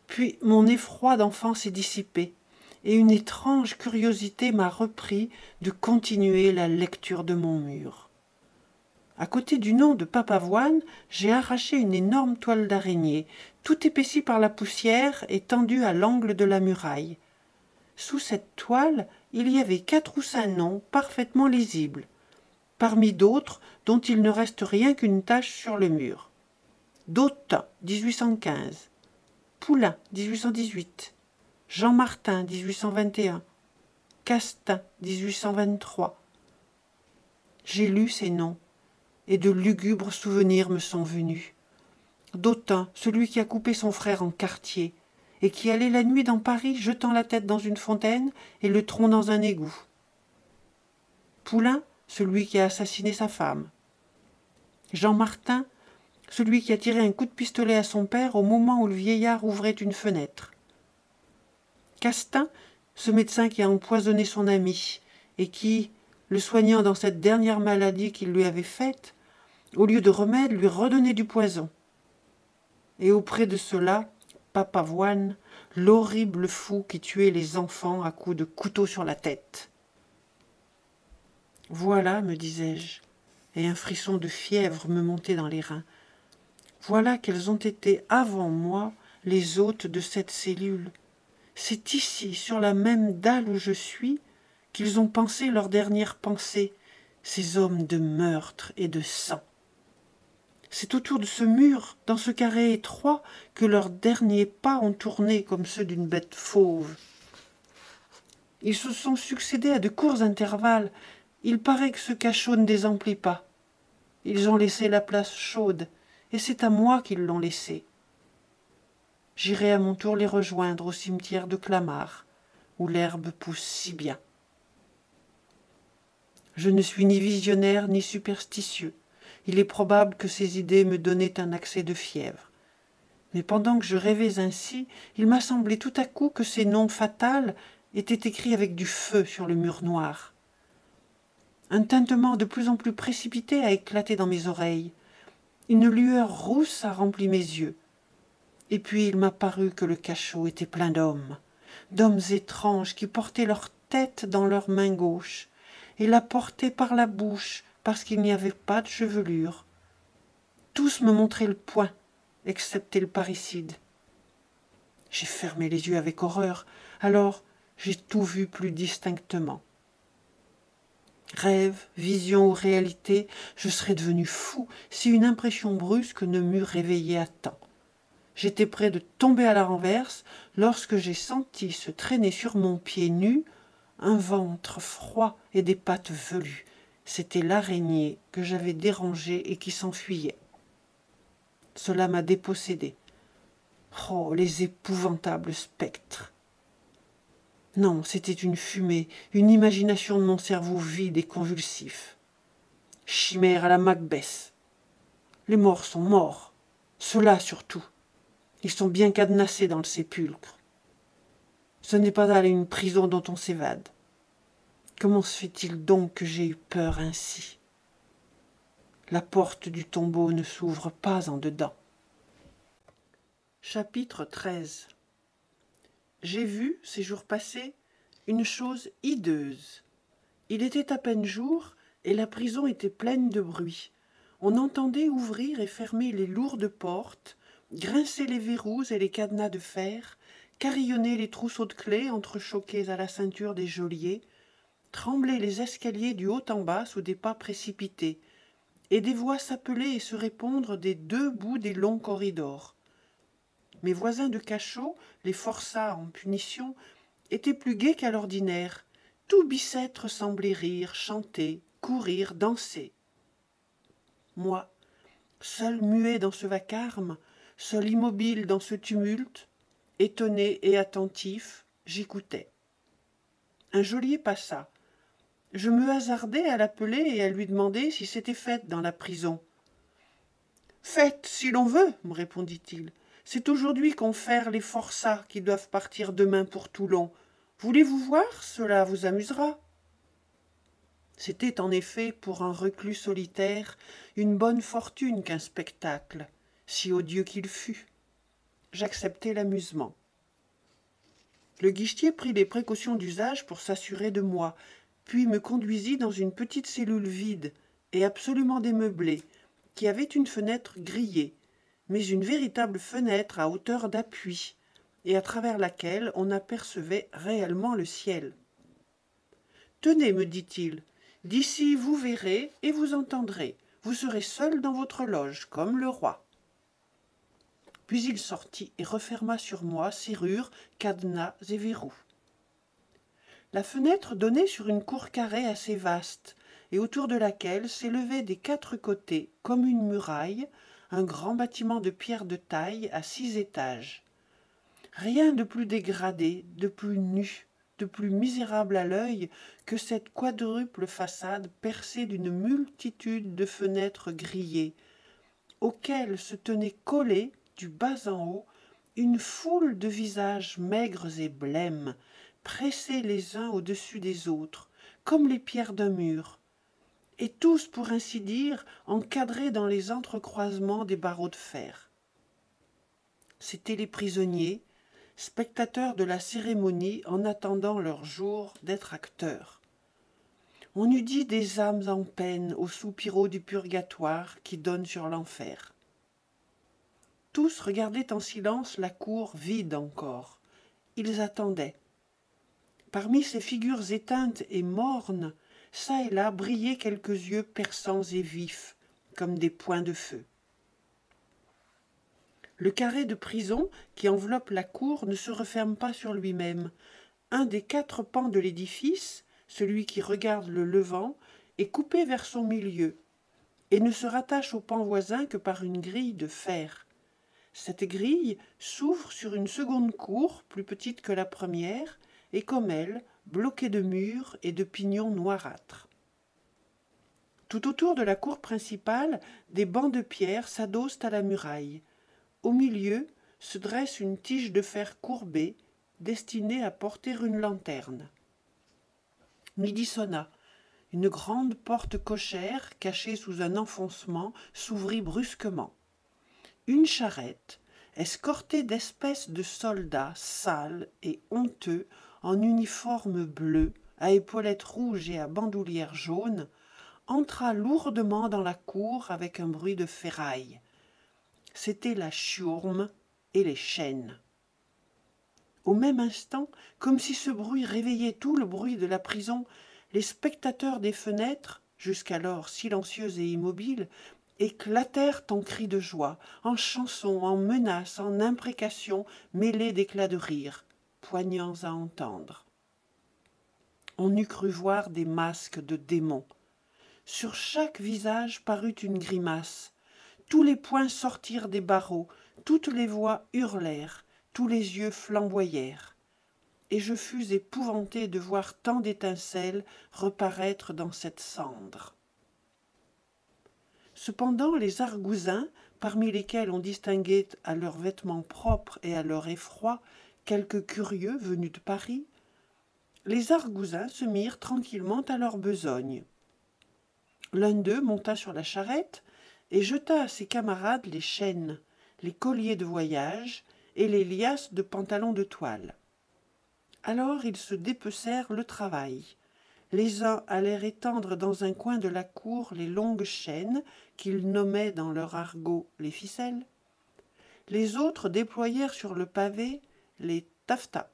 Puis mon effroi d'enfant s'est dissipé, et une étrange curiosité m'a repris de continuer la lecture de mon mur. À côté du nom de Papavoine, j'ai arraché une énorme toile d'araignée, tout épaissie par la poussière et tendue à l'angle de la muraille. Sous cette toile, il y avait 4 ou 5 noms parfaitement lisibles, parmi d'autres dont il ne reste rien qu'une tache sur le mur. Dautin, 1815. Poulain, 1818. Jean Martin, 1821. Castin, 1823. J'ai lu ces noms, et de lugubres souvenirs me sont venus. Dautin, celui qui a coupé son frère en quartier, et qui allait la nuit dans Paris jetant la tête dans une fontaine et le tronc dans un égout. Poulain, celui qui a assassiné sa femme. Jean Martin, celui qui a tiré un coup de pistolet à son père au moment où le vieillard ouvrait une fenêtre. Castin, ce médecin qui a empoisonné son ami, et qui, le soignant dans cette dernière maladie qu'il lui avait faite, au lieu de remède, lui redonnait du poison. Et auprès de cela, Papavoine, l'horrible fou qui tuait les enfants à coups de couteau sur la tête. Voilà, me disais-je, et un frisson de fièvre me montait dans les reins. Voilà quels ont été avant moi les hôtes de cette cellule. C'est ici, sur la même dalle où je suis, qu'ils ont pensé leur dernière pensée, ces hommes de meurtre et de sang. C'est autour de ce mur, dans ce carré étroit, que leurs derniers pas ont tourné comme ceux d'une bête fauve. Ils se sont succédé à de courts intervalles. Il paraît que ce cachot ne désemplit pas. Ils ont laissé la place chaude, et c'est à moi qu'ils l'ont laissée. J'irai à mon tour les rejoindre au cimetière de Clamart, où l'herbe pousse si bien. Je ne suis ni visionnaire ni superstitieux. Il est probable que ces idées me donnaient un accès de fièvre. Mais pendant que je rêvais ainsi, il m'a semblé tout à coup que ces noms fatals étaient écrits avec du feu sur le mur noir. Un tintement de plus en plus précipité a éclaté dans mes oreilles. Une lueur rousse a rempli mes yeux. Et puis il m'a paru que le cachot était plein d'hommes étranges qui portaient leur tête dans leur main gauche, et la portaient par la bouche parce qu'il n'y avait pas de chevelure. Tous me montraient le poing, excepté le parricide. J'ai fermé les yeux avec horreur, alors j'ai tout vu plus distinctement. Rêve, vision ou réalité, je serais devenu fou si une impression brusque ne m'eût réveillé à temps. J'étais près de tomber à la renverse lorsque j'ai senti se traîner sur mon pied nu un ventre froid et des pattes velues. C'était l'araignée que j'avais dérangée et qui s'enfuyait. Cela m'a dépossédé. Oh, les épouvantables spectres! Non, c'était une fumée, une imagination de mon cerveau vide et convulsif. Chimère à la Macbeth. Les morts sont morts. Ceux-là surtout. Ils sont bien cadenassés dans le sépulcre. Ce n'est pas à une prison dont on s'évade. Comment se fait-il donc que j'ai eu peur ainsi? La porte du tombeau ne s'ouvre pas en dedans. Chapitre 13. J'ai vu, ces jours passés, une chose hideuse. Il était à peine jour, et la prison était pleine de bruit. On entendait ouvrir et fermer les lourdes portes, grincer les verrous et les cadenas de fer, carillonner les trousseaux de clés entrechoqués à la ceinture des geôliers, trembler les escaliers du haut en bas sous des pas précipités, et des voix s'appeler et se répondre des deux bouts des longs corridors. Mes voisins de cachot, les forçats en punition, étaient plus gais qu'à l'ordinaire. Tout Bicêtre semblait rire, chanter, courir, danser. Moi, seul muet dans ce vacarme, seul immobile dans ce tumulte, étonné et attentif, J'écoutais. Un geôlier passa. Je me hasardai à l'appeler et à lui demander si c'était fête dans la prison. « Fête, si l'on veut, me répondit-il. C'est aujourd'hui qu'on ferre les forçats qui doivent partir demain pour Toulon. Voulez-vous voir? Cela vous amusera. » C'était en effet, pour un reclus solitaire, une bonne fortune qu'un spectacle, si odieux qu'il fût. J'acceptai l'amusement. Le guichetier prit les précautions d'usage pour s'assurer de moi, puis me conduisit dans une petite cellule vide et absolument démeublée, qui avait une fenêtre grillée, mais une véritable fenêtre à hauteur d'appui, et à travers laquelle on apercevait réellement le ciel. « Tenez, me dit-il, d'ici vous verrez et vous entendrez. Vous serez seul dans votre loge, comme le roi. » Puis il sortit et referma sur moi serrure, cadenas et verrous. La fenêtre donnait sur une cour carrée assez vaste, et autour de laquelle s'élevait des quatre côtés, comme une muraille, un grand bâtiment de pierre de taille à 6 étages. Rien de plus dégradé, de plus nu, de plus misérable à l'œil que cette quadruple façade percée d'une multitude de fenêtres grillées, auxquelles se tenaient collés, du bas en haut, une foule de visages maigres et blêmes, pressés les uns au-dessus des autres, comme les pierres d'un mur, et tous, pour ainsi dire, encadrés dans les entrecroisements des barreaux de fer. C'étaient les prisonniers, spectateurs de la cérémonie en attendant leur jour d'être acteurs. On eût dit des âmes en peine aux soupiraux du purgatoire qui donnent sur l'enfer. Tous regardaient en silence la cour vide encore. Ils attendaient. Parmi ces figures éteintes et mornes, çà et là brillaient quelques yeux perçants et vifs, comme des points de feu. Le carré de prison qui enveloppe la cour ne se referme pas sur lui-même. Un des 4 pans de l'édifice, celui qui regarde le levant, est coupé vers son milieu et ne se rattache au pan voisin que par une grille de fer. Cette grille s'ouvre sur une seconde cour, plus petite que la première, et comme elle, bloquée de murs et de pignons noirâtres. Tout autour de la cour principale, des bancs de pierre s'adossent à la muraille. Au milieu se dresse une tige de fer courbée, destinée à porter une lanterne. Midi sonna. Une grande porte cochère, cachée sous un enfoncement, s'ouvrit brusquement. Une charrette, escortée d'espèces de soldats sales et honteux en uniforme bleu, à épaulettes rouges et à bandoulière jaune, entra lourdement dans la cour avec un bruit de ferraille. C'étaient la chiourme et les chaînes. Au même instant, comme si ce bruit réveillait tout le bruit de la prison, les spectateurs des fenêtres, jusqu'alors silencieux et immobiles, éclatèrent en cris de joie, en chansons, en menaces, en imprécations, mêlées d'éclats de rire, poignants à entendre. On eût cru voir des masques de démons. Sur chaque visage parut une grimace. Tous les poings sortirent des barreaux, toutes les voix hurlèrent, tous les yeux flamboyèrent. Et je fus épouvanté de voir tant d'étincelles reparaître dans cette cendre. Cependant, les argousins, parmi lesquels on distinguait à leurs vêtements propres et à leur effroi quelques curieux venus de Paris, les argousins se mirent tranquillement à leur besogne. L'un d'eux monta sur la charrette et jeta à ses camarades les chaînes, les colliers de voyage et les liasses de pantalons de toile. Alors ils se dépecèrent le travail. Les uns allèrent étendre dans un coin de la cour les longues chaînes qu'ils nommaient dans leur argot les ficelles. Les autres déployèrent sur le pavé les taffetas,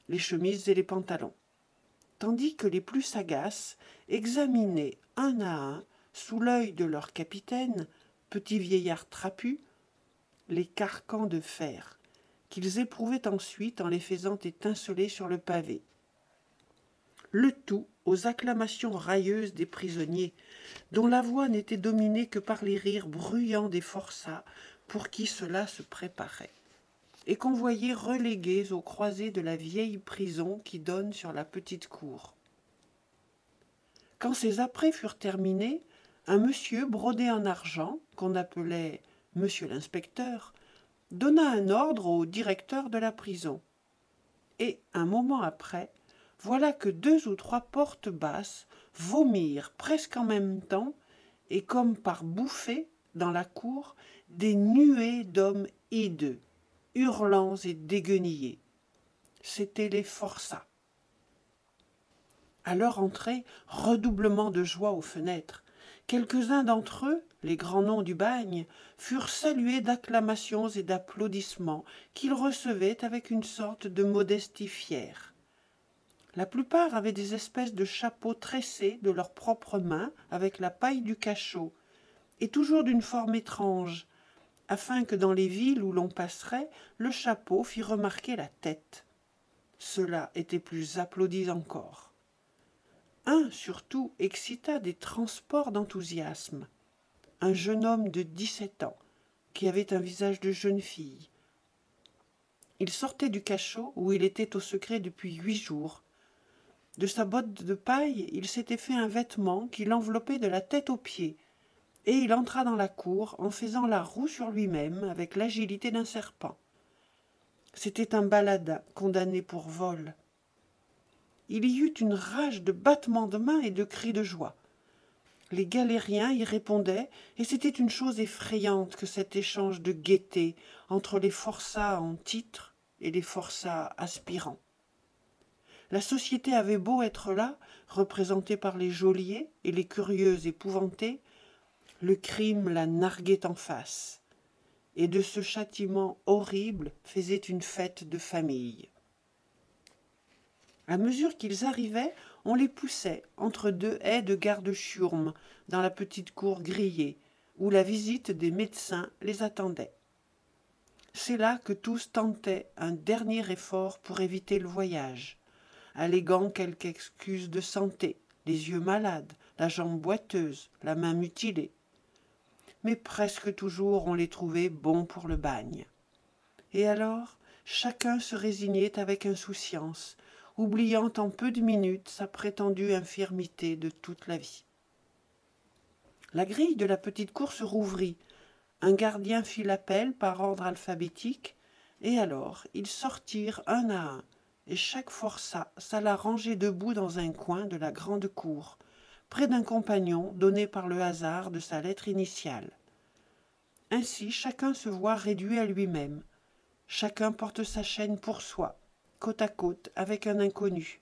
les chemises et les pantalons, tandis que les plus sagaces examinaient un à un, sous l'œil de leur capitaine, petit vieillard trapu, les carcans de fer, qu'ils éprouvaient ensuite en les faisant étinceler sur le pavé. Le tout aux acclamations railleuses des prisonniers, dont la voix n'était dominée que par les rires bruyants des forçats pour qui cela se préparait. et qu'on voyait relégués aux croisées de la vieille prison qui donne sur la petite cour. Quand ces apprêts furent terminés, un monsieur brodé en argent, qu'on appelait monsieur l'inspecteur, donna un ordre au directeur de la prison. Et, un moment après, voilà que 2 ou 3 portes basses vomirent presque en même temps, et comme par bouffées, dans la cour, des nuées d'hommes hideux, hurlants et déguenillés. C'étaient les forçats. À leur entrée, redoublement de joie aux fenêtres. Quelques-uns d'entre eux, les grands noms du bagne, furent salués d'acclamations et d'applaudissements qu'ils recevaient avec une sorte de modestie fière. La plupart avaient des espèces de chapeaux tressés de leurs propres mains avec la paille du cachot, et toujours d'une forme étrange, afin que dans les villes où l'on passerait, le chapeau fît remarquer la tête. Cela était plus applaudi encore. Un, surtout, excita des transports d'enthousiasme. Un jeune homme de 17 ans, qui avait un visage de jeune fille. Il sortait du cachot où il était au secret depuis 8 jours. De sa botte de paille, il s'était fait un vêtement qui l'enveloppait de la tête aux pieds, et il entra dans la cour en faisant la roue sur lui-même avec l'agilité d'un serpent. C'était un baladin condamné pour vol. Il y eut une rage de battements de mains et de cris de joie. Les galériens y répondaient, et c'était une chose effrayante que cet échange de gaieté entre les forçats en titre et les forçats aspirants. La société avait beau être là, représentée par les geôliers et les curieux épouvantés, le crime la narguait en face, et de ce châtiment horrible faisait une fête de famille. À mesure qu'ils arrivaient, on les poussait entre 2 haies de garde-chiourme dans la petite cour grillée, où la visite des médecins les attendait. C'est là que tous tentaient un dernier effort pour éviter le voyage, alléguant quelque excuse de santé, les yeux malades, la jambe boiteuse, la main mutilée. Mais presque toujours on les trouvait bons pour le bagne. Et alors, chacun se résignait avec insouciance, oubliant en peu de minutes sa prétendue infirmité de toute la vie. La grille de la petite cour se rouvrit, un gardien fit l'appel par ordre alphabétique, et alors ils sortirent un à un, et chaque forçat s'alla ranger debout dans un coin de la grande cour, près d'un compagnon donné par le hasard de sa lettre initiale. Ainsi chacun se voit réduit à lui-même, chacun porte sa chaîne pour soi, côte à côte avec un inconnu.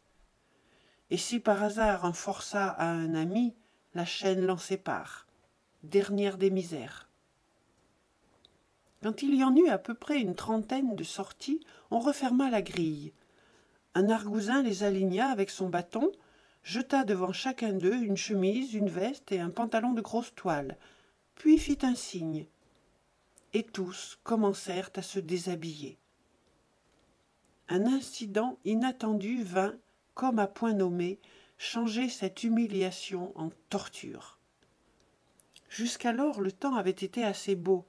Et si par hasard un forçat a un ami, la chaîne l'en sépare. Dernière des misères. Quand il y en eut à peu près une trentaine de sorties, on referma la grille. Un argousin les aligna avec son bâton, jeta devant chacun d'eux une chemise, une veste et un pantalon de grosse toile, puis fit un signe. Et tous commencèrent à se déshabiller. Un incident inattendu vint, comme à point nommé, changer cette humiliation en torture. Jusqu'alors le temps avait été assez beau,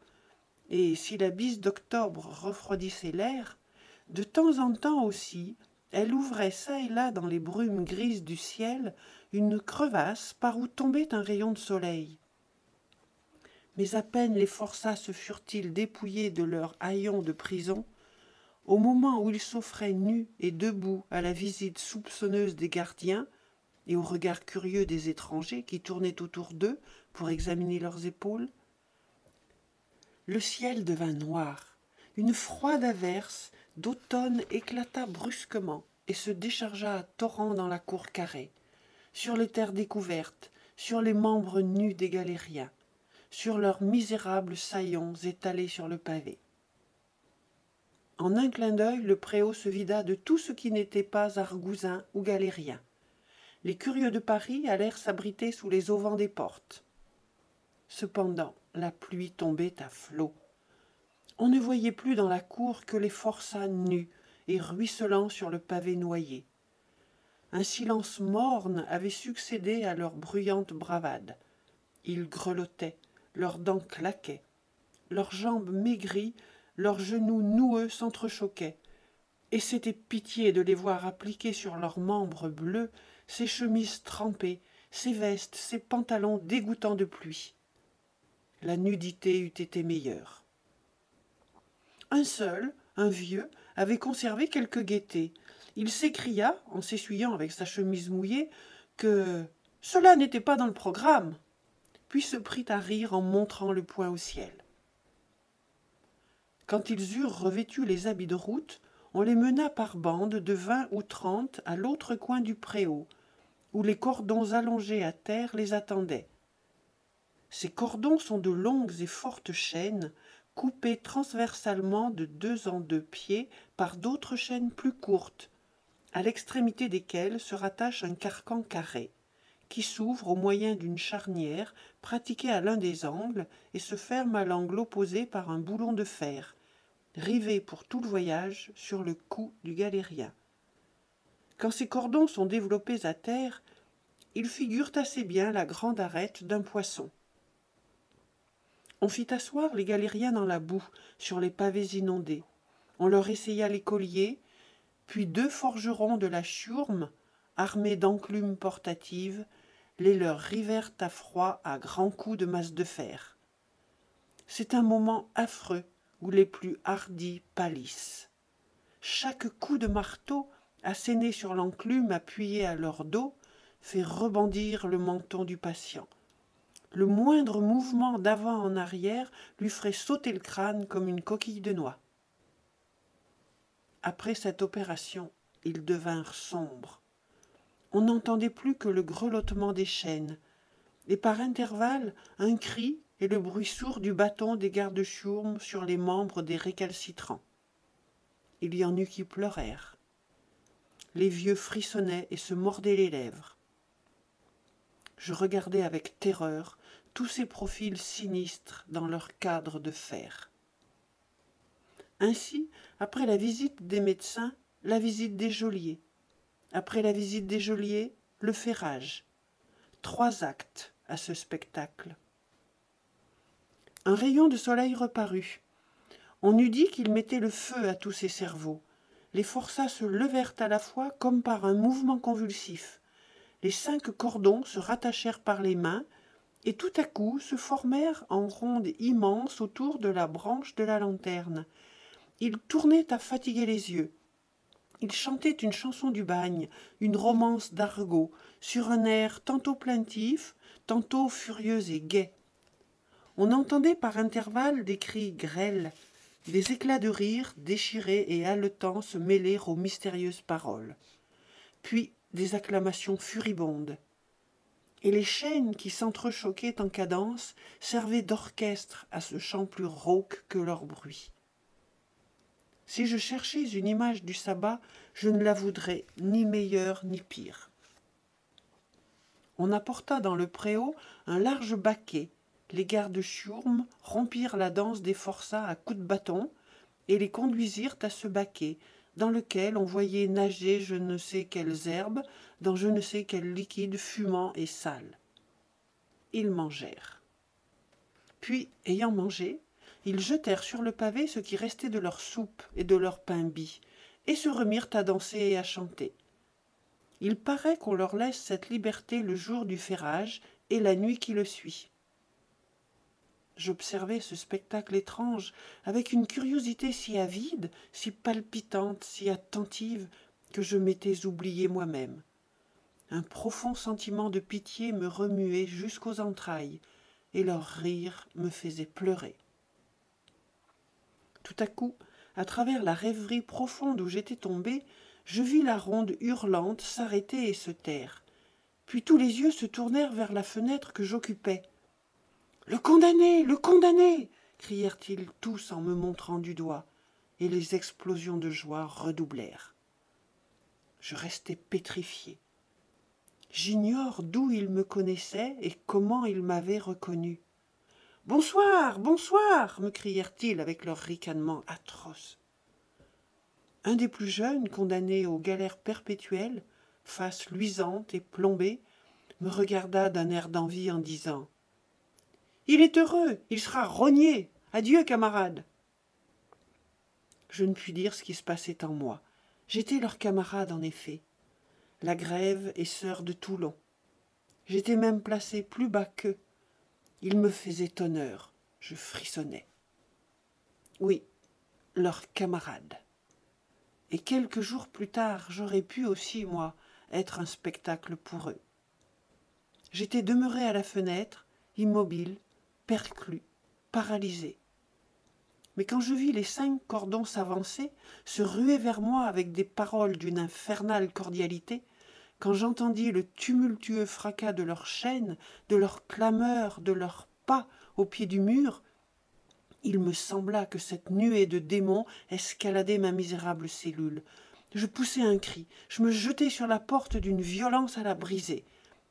et si la bise d'octobre refroidissait l'air, de temps en temps aussi, elle ouvrait çà et là dans les brumes grises du ciel une crevasse par où tombait un rayon de soleil. Mais à peine les forçats se furent-ils dépouillés de leurs haillons de prison, au moment où ils s'offraient nus et debout à la visite soupçonneuse des gardiens et au regard curieux des étrangers qui tournaient autour d'eux pour examiner leurs épaules, le ciel devint noir. Une froide averse d'automne éclata brusquement et se déchargea à torrents dans la cour carrée, sur les terres découvertes, sur les membres nus des galériens, sur leurs misérables saillons étalés sur le pavé. En un clin d'œil, le préau se vida de tout ce qui n'était pas argousin ou galérien. Les curieux de Paris allèrent s'abriter sous les auvents des portes. Cependant, la pluie tombait à flots. On ne voyait plus dans la cour que les forçats nus et ruisselants sur le pavé noyé. Un silence morne avait succédé à leur bruyante bravade. Ils grelottaient, leurs dents claquaient, leurs jambes maigries leurs genoux noueux s'entrechoquaient, et c'était pitié de les voir appliquer sur leurs membres bleus ces chemises trempées, ces vestes, ces pantalons dégoûtants de pluie. La nudité eût été meilleure. Un seul, un vieux, avait conservé quelque gaieté. Il s'écria, en s'essuyant avec sa chemise mouillée, que cela n'était pas dans le programme, puis se prit à rire en montrant le poing au ciel. Quand ils eurent revêtu les habits de route, on les mena par bandes de 20 ou 30 à l'autre coin du préau, où les cordons allongés à terre les attendaient. Ces cordons sont de longues et fortes chaînes, coupées transversalement de 2 en 2 pieds par d'autres chaînes plus courtes, à l'extrémité desquelles se rattache un carcan carré, qui s'ouvre au moyen d'une charnière pratiquée à l'un des angles et se ferme à l'angle opposé par un boulon de fer, rivé pour tout le voyage sur le cou du galérien. Quand ces cordons sont développés à terre, ils figurent assez bien la grande arête d'un poisson. On fit asseoir les galériens dans la boue, sur les pavés inondés. On leur essaya les colliers, puis 2 forgerons de la Chiourme, armés d'enclumes portatives, les leur rivèrent à froid à grands coups de masse de fer. C'est un moment affreux où les plus hardis pâlissent. Chaque coup de marteau, asséné sur l'enclume appuyée à leur dos, fait rebondir le menton du patient. Le moindre mouvement d'avant en arrière lui ferait sauter le crâne comme une coquille de noix. Après cette opération, ils devinrent sombres. On n'entendait plus que le grelottement des chaînes, et par intervalles un cri et le bruit sourd du bâton des gardes-chiourmes sur les membres des récalcitrants. Il y en eut qui pleurèrent. Les vieux frissonnaient et se mordaient les lèvres. Je regardais avec terreur tous ces profils sinistres dans leur cadre de fer. Ainsi, après la visite des médecins, la visite des geôliers. Après la visite des geôliers, le ferrage. 3 actes à ce spectacle. Un rayon de soleil reparut. On eût dit qu'il mettait le feu à tous ces cerveaux. Les forçats se levèrent à la fois comme par un mouvement convulsif. Les 5 cordons se rattachèrent par les mains et tout à coup se formèrent en ronde immense autour de la branche de la lanterne. Ils tournaient à fatiguer les yeux. Ils chantaient une chanson du bagne, une romance d'argot, sur un air tantôt plaintif, tantôt furieux et gai. On entendait par intervalles des cris grêles, des éclats de rire déchirés et haletants se mêler aux mystérieuses paroles. Puis des acclamations furibondes. Et les chaînes qui s'entrechoquaient en cadence servaient d'orchestre à ce chant plus rauque que leur bruit. Si je cherchais une image du sabbat, je ne la voudrais ni meilleure ni pire. On apporta dans le préau un large baquet. Les gardes-chiourmes rompirent la danse des forçats à coups de bâton et les conduisirent à ce baquet, dans lequel on voyait nager je ne sais quelles herbes, dans je ne sais quel liquide fumant et sale. Ils mangèrent. Puis, ayant mangé, ils jetèrent sur le pavé ce qui restait de leur soupe et de leur pain bis, et se remirent à danser et à chanter. Il paraît qu'on leur laisse cette liberté le jour du ferrage et la nuit qui le suit. J'observais ce spectacle étrange avec une curiosité si avide, si palpitante, si attentive, que je m'étais oublié moi-même. Un profond sentiment de pitié me remuait jusqu'aux entrailles, et leur rire me faisait pleurer. Tout à coup, à travers la rêverie profonde où j'étais tombé, je vis la ronde hurlante s'arrêter et se taire. Puis tous les yeux se tournèrent vers la fenêtre que j'occupais. « Le condamné! Le condamné !» crièrent-ils tous en me montrant du doigt, et les explosions de joie redoublèrent. Je restai pétrifié. J'ignore d'où ils me connaissaient et comment ils m'avaient reconnu. « Bonsoir, bonsoir !» me crièrent-ils avec leur ricanement atroce. Un des plus jeunes, condamnés aux galères perpétuelles, face luisante et plombée, me regarda d'un air d'envie en disant « Il est heureux, il sera rogné. Adieu, camarade !» Je ne puis dire ce qui se passait en moi. J'étais leur camarade, en effet. La Grève est sœur de Toulon. J'étais même placé plus bas qu'eux. Ils me faisaient honneur. Je frissonnais. Oui, leur camarade. Et quelques jours plus tard, j'aurais pu aussi, moi, être un spectacle pour eux. J'étais demeuré à la fenêtre, immobile, perclus, paralysé. Mais quand je vis les 5 cordons s'avancer, se ruer vers moi avec des paroles d'une infernale cordialité, quand j'entendis le tumultueux fracas de leurs chaînes, de leurs clameurs, de leurs pas au pied du mur, il me sembla que cette nuée de démons escaladait ma misérable cellule. Je poussai un cri, je me jetai sur la porte d'une violence à la briser,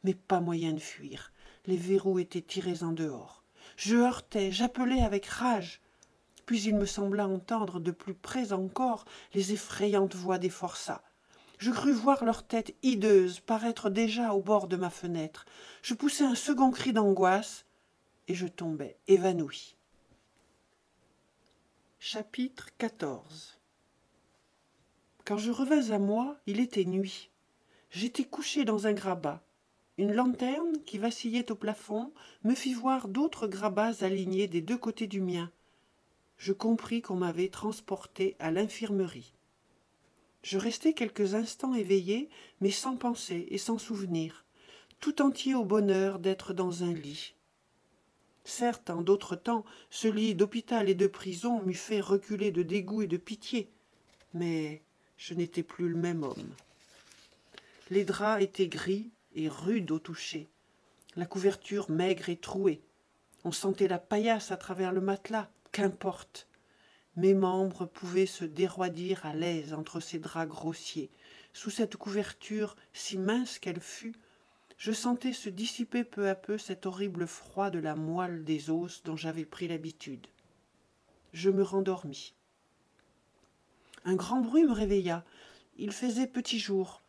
mais pas moyen de fuir. Les verrous étaient tirés en dehors. Je heurtai, j'appelai avec rage. Puis il me sembla entendre de plus près encore les effrayantes voix des forçats. Je crus voir leur tête hideuse paraître déjà au bord de ma fenêtre. Je poussai un second cri d'angoisse et je tombai évanoui. Chapitre 14. Quand je revins à moi, il était nuit. J'étais couché dans un grabat. Une lanterne qui vacillait au plafond me fit voir d'autres grabats alignés des 2 côtés du mien. Je compris qu'on m'avait transporté à l'infirmerie. Je restai quelques instants éveillé, mais sans pensée et sans souvenir, tout entier au bonheur d'être dans un lit. Certes, en d'autres temps, ce lit d'hôpital et de prison m'eût fait reculer de dégoût et de pitié, mais je n'étais plus le même homme. Les draps étaient gris et rudes au toucher, la couverture maigre et trouée. On sentait la paillasse à travers le matelas, qu'importe. Mes membres pouvaient se déroidir à l'aise entre ces draps grossiers. Sous cette couverture, si mince qu'elle fût, je sentais se dissiper peu à peu cet horrible froid de la moelle des os dont j'avais pris l'habitude. Je me rendormis. Un grand bruit me réveilla. Il faisait petit jour.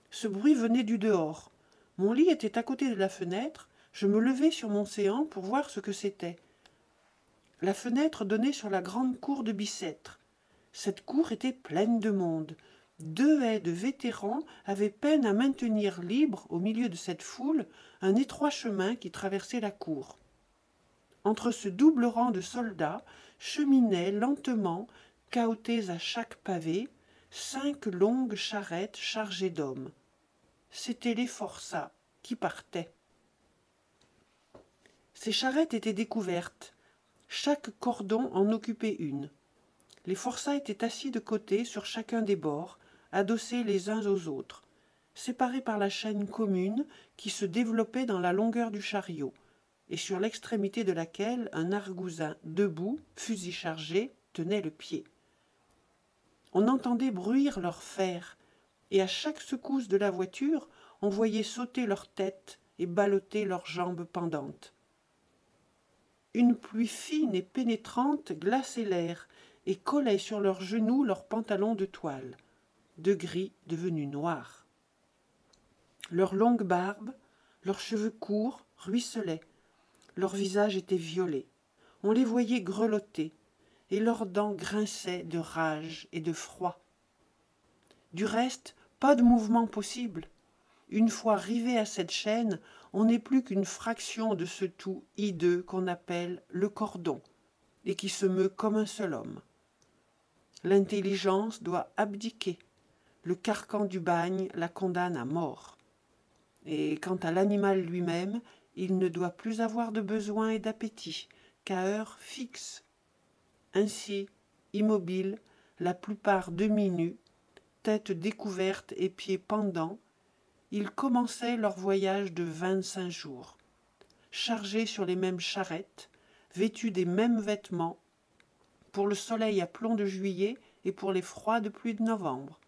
Ce bruit venait du dehors. Mon lit était à côté de la fenêtre. Je me levai sur mon séant pour voir ce que c'était. La fenêtre donnait sur la grande cour de Bicêtre. Cette cour était pleine de monde. 2 haies de vétérans avaient peine à maintenir libre, au milieu de cette foule, un étroit chemin qui traversait la cour. Entre ce double rang de soldats cheminaient lentement, cahotés à chaque pavé, 5 longues charrettes chargées d'hommes. C'étaient les forçats qui partaient. Ces charrettes étaient découvertes. Chaque cordon en occupait une. Les forçats étaient assis de côté sur chacun des bords, adossés les uns aux autres, séparés par la chaîne commune qui se développait dans la longueur du chariot, et sur l'extrémité de laquelle un argousin debout, fusil chargé, tenait le pied. On entendait bruire leurs fers, et à chaque secousse de la voiture, on voyait sauter leurs têtes et ballotter leurs jambes pendantes. Une pluie fine et pénétrante glaçait l'air et collait sur leurs genoux leurs pantalons de toile, de gris devenus noirs. Leurs longues barbes, leurs cheveux courts ruisselaient, leurs visages étaient violets, on les voyait grelotter, et leurs dents grinçaient de rage et de froid. Du reste, pas de mouvement possible. Une fois rivé à cette chaîne, on n'est plus qu'une fraction de ce tout hideux qu'on appelle le cordon, et qui se meut comme un seul homme. L'intelligence doit abdiquer. Le carcan du bagne la condamne à mort. Et quant à l'animal lui-même, il ne doit plus avoir de besoin et d'appétit qu'à heure fixe. Ainsi, immobile, la plupart demi-nus, tête découverte et pieds pendants, ils commençaient leur voyage de 25 jours, chargés sur les mêmes charrettes, vêtus des mêmes vêtements, pour le soleil à plomb de juillet et pour les froides pluies de novembre.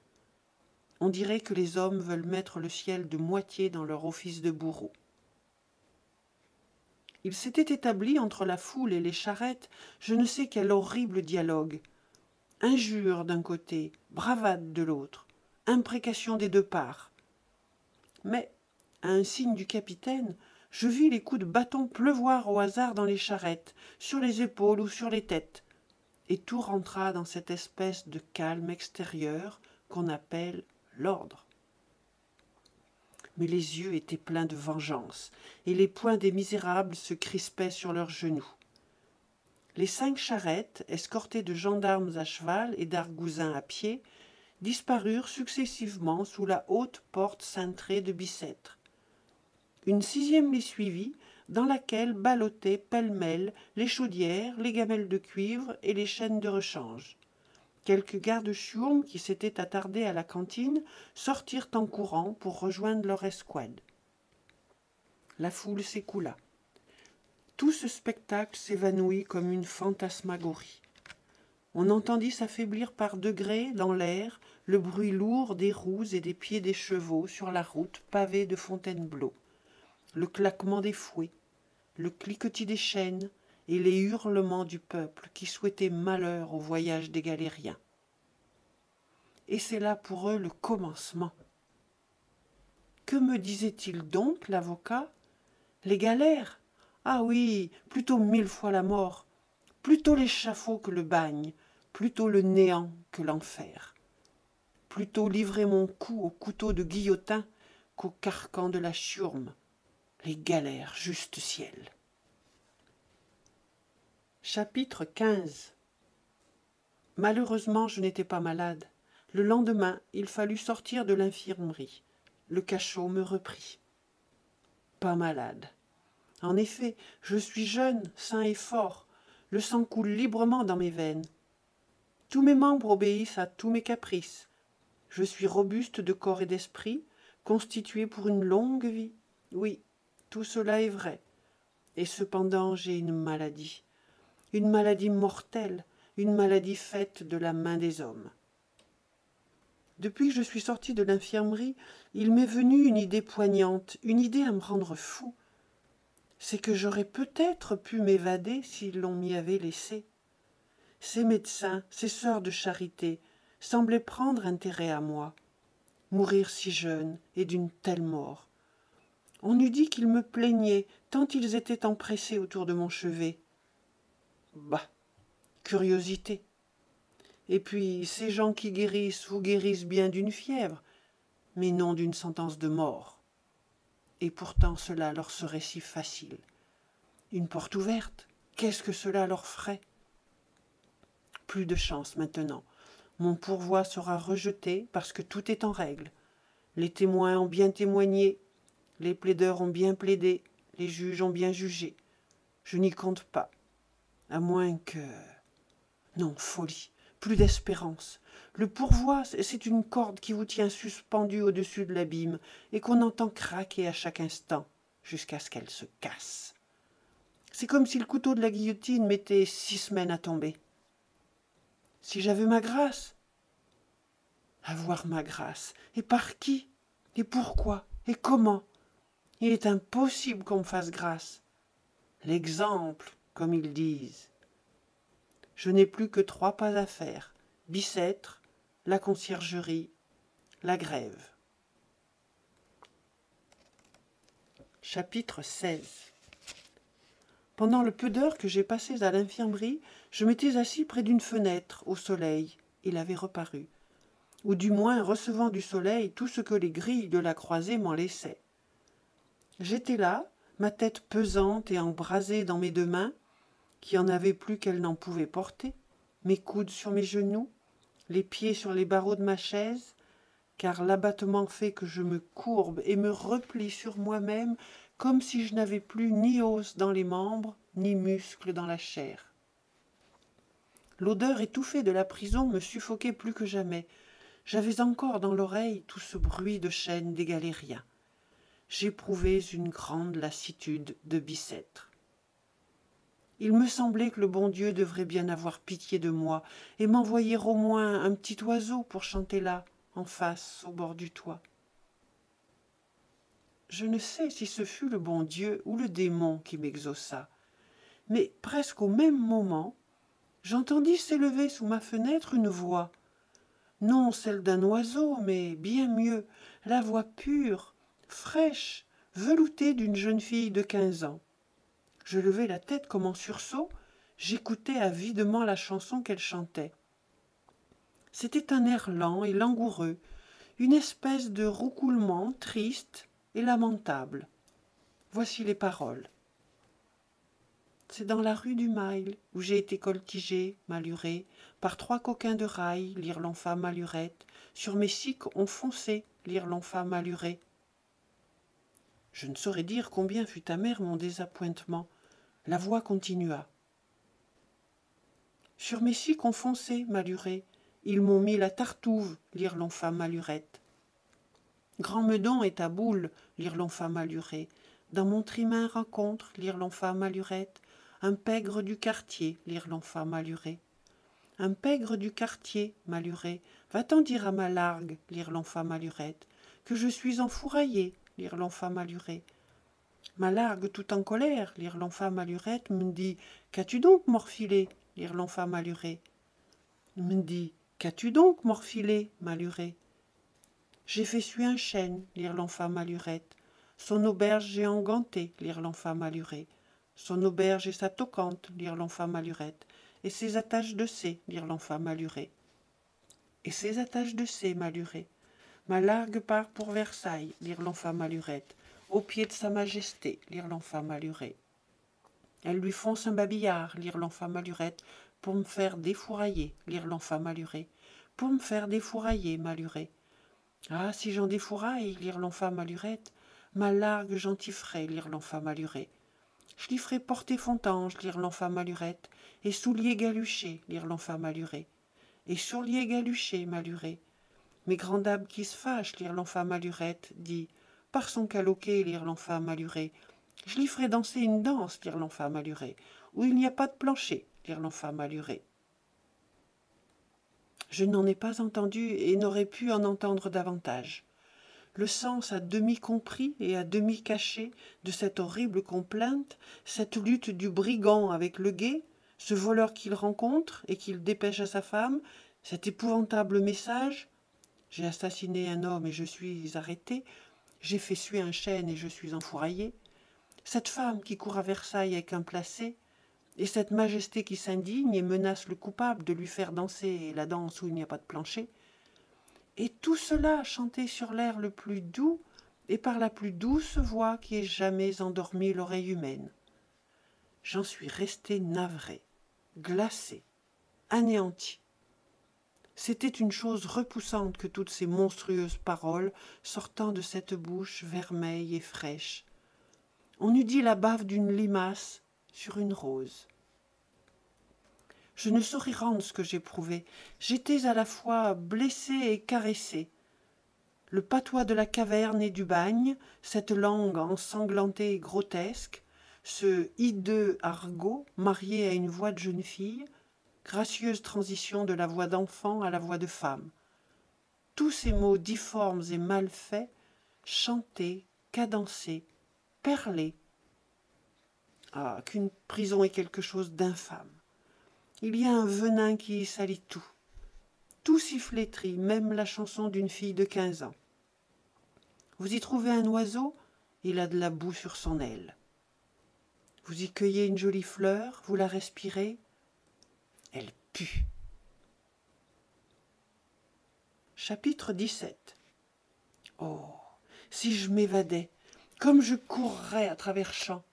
On dirait que les hommes veulent mettre le ciel de moitié dans leur office de bourreau. Il s'était établi entre la foule et les charrettes je ne sais quel horrible dialogue. Injures d'un côté, bravade de l'autre, imprécations des 2 parts. Mais, à un signe du capitaine, je vis les coups de bâton pleuvoir au hasard dans les charrettes, sur les épaules ou sur les têtes. et tout rentra dans cette espèce de calme extérieur qu'on appelle l'ordre. Mais les yeux étaient pleins de vengeance, et les poings des misérables se crispaient sur leurs genoux. Les 5 charrettes, escortées de gendarmes à cheval et d'argousins à pied, disparurent successivement sous la haute porte cintrée de Bicêtre. Une 6e les suivit, dans laquelle ballottaient pêle-mêle les chaudières, les gamelles de cuivre et les chaînes de rechange. Quelques gardes-chiourmes qui s'étaient attardés à la cantine sortirent en courant pour rejoindre leur escouade. La foule s'écoula. Tout ce spectacle s'évanouit comme une fantasmagorie. On entendit s'affaiblir par degrés dans l'air le bruit lourd des roues et des pieds des chevaux sur la route pavée de Fontainebleau, le claquement des fouets, le cliquetis des chaînes et les hurlements du peuple qui souhaitait malheur au voyage des galériens. Et c'est là pour eux le commencement. Que me disait-il donc, l'avocat? Les galères? Ah oui, plutôt 1000 fois la mort, plutôt l'échafaud que le bagne, plutôt le néant que l'enfer. Plutôt livrer mon cou au couteau de guillotin qu'au carcan de la chiourme. Les galères, juste ciel. Chapitre 15. Malheureusement, je n'étais pas malade. Le lendemain, il fallut sortir de l'infirmerie. Le cachot me reprit. Pas malade. En effet, je suis jeune, sain et fort. Le sang coule librement dans mes veines. Tous mes membres obéissent à tous mes caprices. Je suis robuste de corps et d'esprit, constitué pour une longue vie. Oui, tout cela est vrai. Et cependant, j'ai une maladie mortelle, une maladie faite de la main des hommes. Depuis que je suis sorti de l'infirmerie, il m'est venu une idée poignante, une idée à me rendre fou. C'est que j'aurais peut-être pu m'évader si l'on m'y avait laissé. Ces médecins, ces sœurs de charité, semblaient prendre intérêt à moi. Mourir si jeune et d'une telle mort. On eût dit qu'ils me plaignaient, tant ils étaient empressés autour de mon chevet. Bah, curiosité. Et puis, ces gens qui guérissent vous guérissent bien d'une fièvre, mais non d'une sentence de mort. Et pourtant cela leur serait si facile. Une porte ouverte, qu'est-ce que cela leur ferait? Plus de chance maintenant. Mon pourvoi sera rejeté parce que tout est en règle. Les témoins ont bien témoigné, les plaideurs ont bien plaidé, les juges ont bien jugé. Je n'y compte pas. À moins que... Non, folie, plus d'espérance. Le pourvoi, c'est une corde qui vous tient suspendu au-dessus de l'abîme et qu'on entend craquer à chaque instant jusqu'à ce qu'elle se casse. C'est comme si le couteau de la guillotine mettait 6 semaines à tomber. Si j'avais ma grâce, avoir ma grâce, et par qui, et pourquoi, et comment? Il est impossible qu'on me fasse grâce. L'exemple, comme ils disent. Je n'ai plus que 3 pas à faire. Bicêtre, la conciergerie, la grève. Chapitre 16. Pendant le peu d'heures que j'ai passées à l'infirmerie, je m'étais assis près d'une fenêtre, au soleil. Il avait reparu. Ou du moins recevant du soleil tout ce que les grilles de la croisée m'en laissaient. J'étais là, ma tête pesante et embrasée dans mes 2 mains, qui en avaient plus qu'elles n'en pouvaient porter, mes coudes sur mes genoux, les pieds sur les barreaux de ma chaise, car l'abattement fait que je me courbe et me replie sur moi-même comme si je n'avais plus ni os dans les membres, ni muscles dans la chair. L'odeur étouffée de la prison me suffoquait plus que jamais. J'avais encore dans l'oreille tout ce bruit de chaînes des galériens. J'éprouvais une grande lassitude de Bicêtre. Il me semblait que le bon Dieu devrait bien avoir pitié de moi et m'envoyer au moins un petit oiseau pour chanter là, en face, au bord du toit. Je ne sais si ce fut le bon Dieu ou le démon qui m'exauça, mais presque au même moment, j'entendis s'élever sous ma fenêtre une voix. Non celle d'un oiseau, mais bien mieux, la voix pure, fraîche, veloutée d'une jeune fille de 15 ans. Je levai la tête comme en sursaut, J'écoutais avidement la chanson qu'elle chantait. C'était un air lent et langoureux, une espèce de roucoulement triste et lamentable. Voici les paroles. C'est dans la rue du Mail, où j'ai été coltigé, maluré, par 3 coquins de rail, lire l'enfant malurette, sur mes ciques ont foncé, lire l'enfant maluré. Je ne saurais dire combien fut amer mon désappointement. La voix continua. Sur mes ciques ont foncé, maluré, ils m'ont mis la tartouve, lire l'enfant malurette. Grand Meudon est à boule, lire l'enfant maluré. Dans mon trimain rencontre, lire l'enfant malurette. Un pègre du quartier, lire l'enfant maluré. Un pègre du quartier, maluré, va-t'en dire à ma largue, lire l'enfant malurette, que je suis enfouraillé, lire l'enfant maluré. Ma largue tout en colère, lire l'enfant malurette, me dit, qu'as-tu donc morfilé, lire l'enfant maluré. Me dit, qu'as-tu donc morfilé, maluré. J'ai fait suer un chêne, lire l'enfant malurette. Son auberge j'ai enganté, lire l'enfant maluré. Son auberge et sa toquante, lire l'enfant malurette. Et ses attaches de C, lire l'enfant maluré. Et ses attaches de C, maluré. Ma largue part pour Versailles, lire l'enfant malurette. Au pied de sa majesté, lire l'enfant maluré. Elle lui fonce un babillard, lire l'enfant malurette, pour me faire défourailler, lire l'enfant maluré. Pour me faire défourailler, maluré. Ah, si j'en défouraille, lire l'enfant malurette, ma largue j'en tifferai, lire l'enfant maluré. Je l'y ferai porter fontange, lire l'enfant malurette, et souliers galuchés, lire l'enfant maluré. Et souliers galuchés, maluré. Mes grandes dames qui se fâchent, lire l'enfant malurette, dit, par son caloquet, lire l'enfant maluré. Je l'y ferai danser une danse, lire l'enfant maluré, où il n'y a pas de plancher, lire l'enfant maluré. Je n'en ai pas entendu et n'aurais pu en entendre davantage. Le sens à demi compris et à demi caché de cette horrible complainte, cette lutte du brigand avec le guet, ce voleur qu'il rencontre et qu'il dépêche à sa femme, cet épouvantable message « J'ai assassiné un homme et je suis arrêté, j'ai fait suer un chêne et je suis enfouraillé », cette femme qui court à Versailles avec un placet, et cette majesté qui s'indigne et menace le coupable de lui faire danser la danse où il n'y a pas de plancher, et tout cela chanté sur l'air le plus doux et par la plus douce voix qui ait jamais endormi l'oreille humaine. J'en suis resté navré, glacé, anéanti. C'était une chose repoussante que toutes ces monstrueuses paroles sortant de cette bouche vermeille et fraîche. On eût dit la bave d'une limace sur une rose. Je ne saurais rendre ce que j'éprouvais. J'étais à la fois blessé et caressé. Le patois de la caverne et du bagne, cette langue ensanglantée et grotesque, ce hideux argot marié à une voix de jeune fille, gracieuse transition de la voix d'enfant à la voix de femme. Tous ces mots difformes et mal faits, chantés, cadencés, perlés. Ah, qu'une prison est quelque chose d'infâme. Il y a un venin qui y salit tout. Tout s'y flétrit, même la chanson d'une fille de 15 ans. Vous y trouvez un oiseau, il a de la boue sur son aile. Vous y cueillez une jolie fleur, vous la respirez, elle pue. Chapitre 17. Oh, si je m'évadais, comme je courrais à travers champs.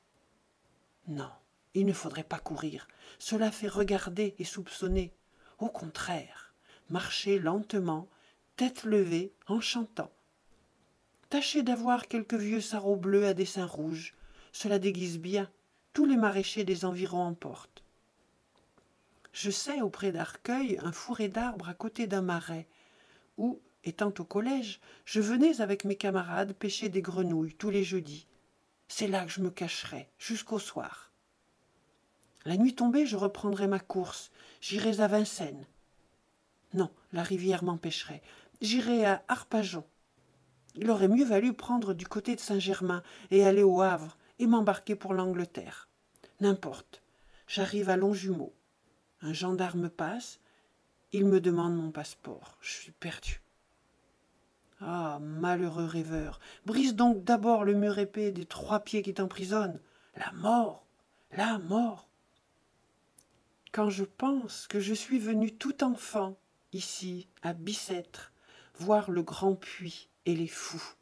Non, il ne faudrait pas courir, cela fait regarder et soupçonner. Au contraire, marcher lentement, tête levée, en chantant. Tâchez d'avoir quelques vieux sarraux bleus à dessins rouges, cela déguise bien, tous les maraîchers des environs en portent. Je sais, auprès d'Arcueil, un fourré d'arbres à côté d'un marais, où, étant au collège, je venais avec mes camarades pêcher des grenouilles tous les jeudis. C'est là que je me cacherai, jusqu'au soir. La nuit tombée, je reprendrai ma course, j'irai à Vincennes. Non, la rivière m'empêcherait. J'irai à Arpajon. Il aurait mieux valu prendre du côté de Saint-Germain et aller au Havre et m'embarquer pour l'Angleterre. N'importe, j'arrive à Longjumeau. Un gendarme passe, il me demande mon passeport. Je suis perdu. Ah, malheureux rêveur, brise donc d'abord le mur épais des 3 pieds qui t'emprisonnent. La mort, la mort. quand je pense que je suis venu tout enfant, ici, à Bicêtre, voir le grand puits et les fous.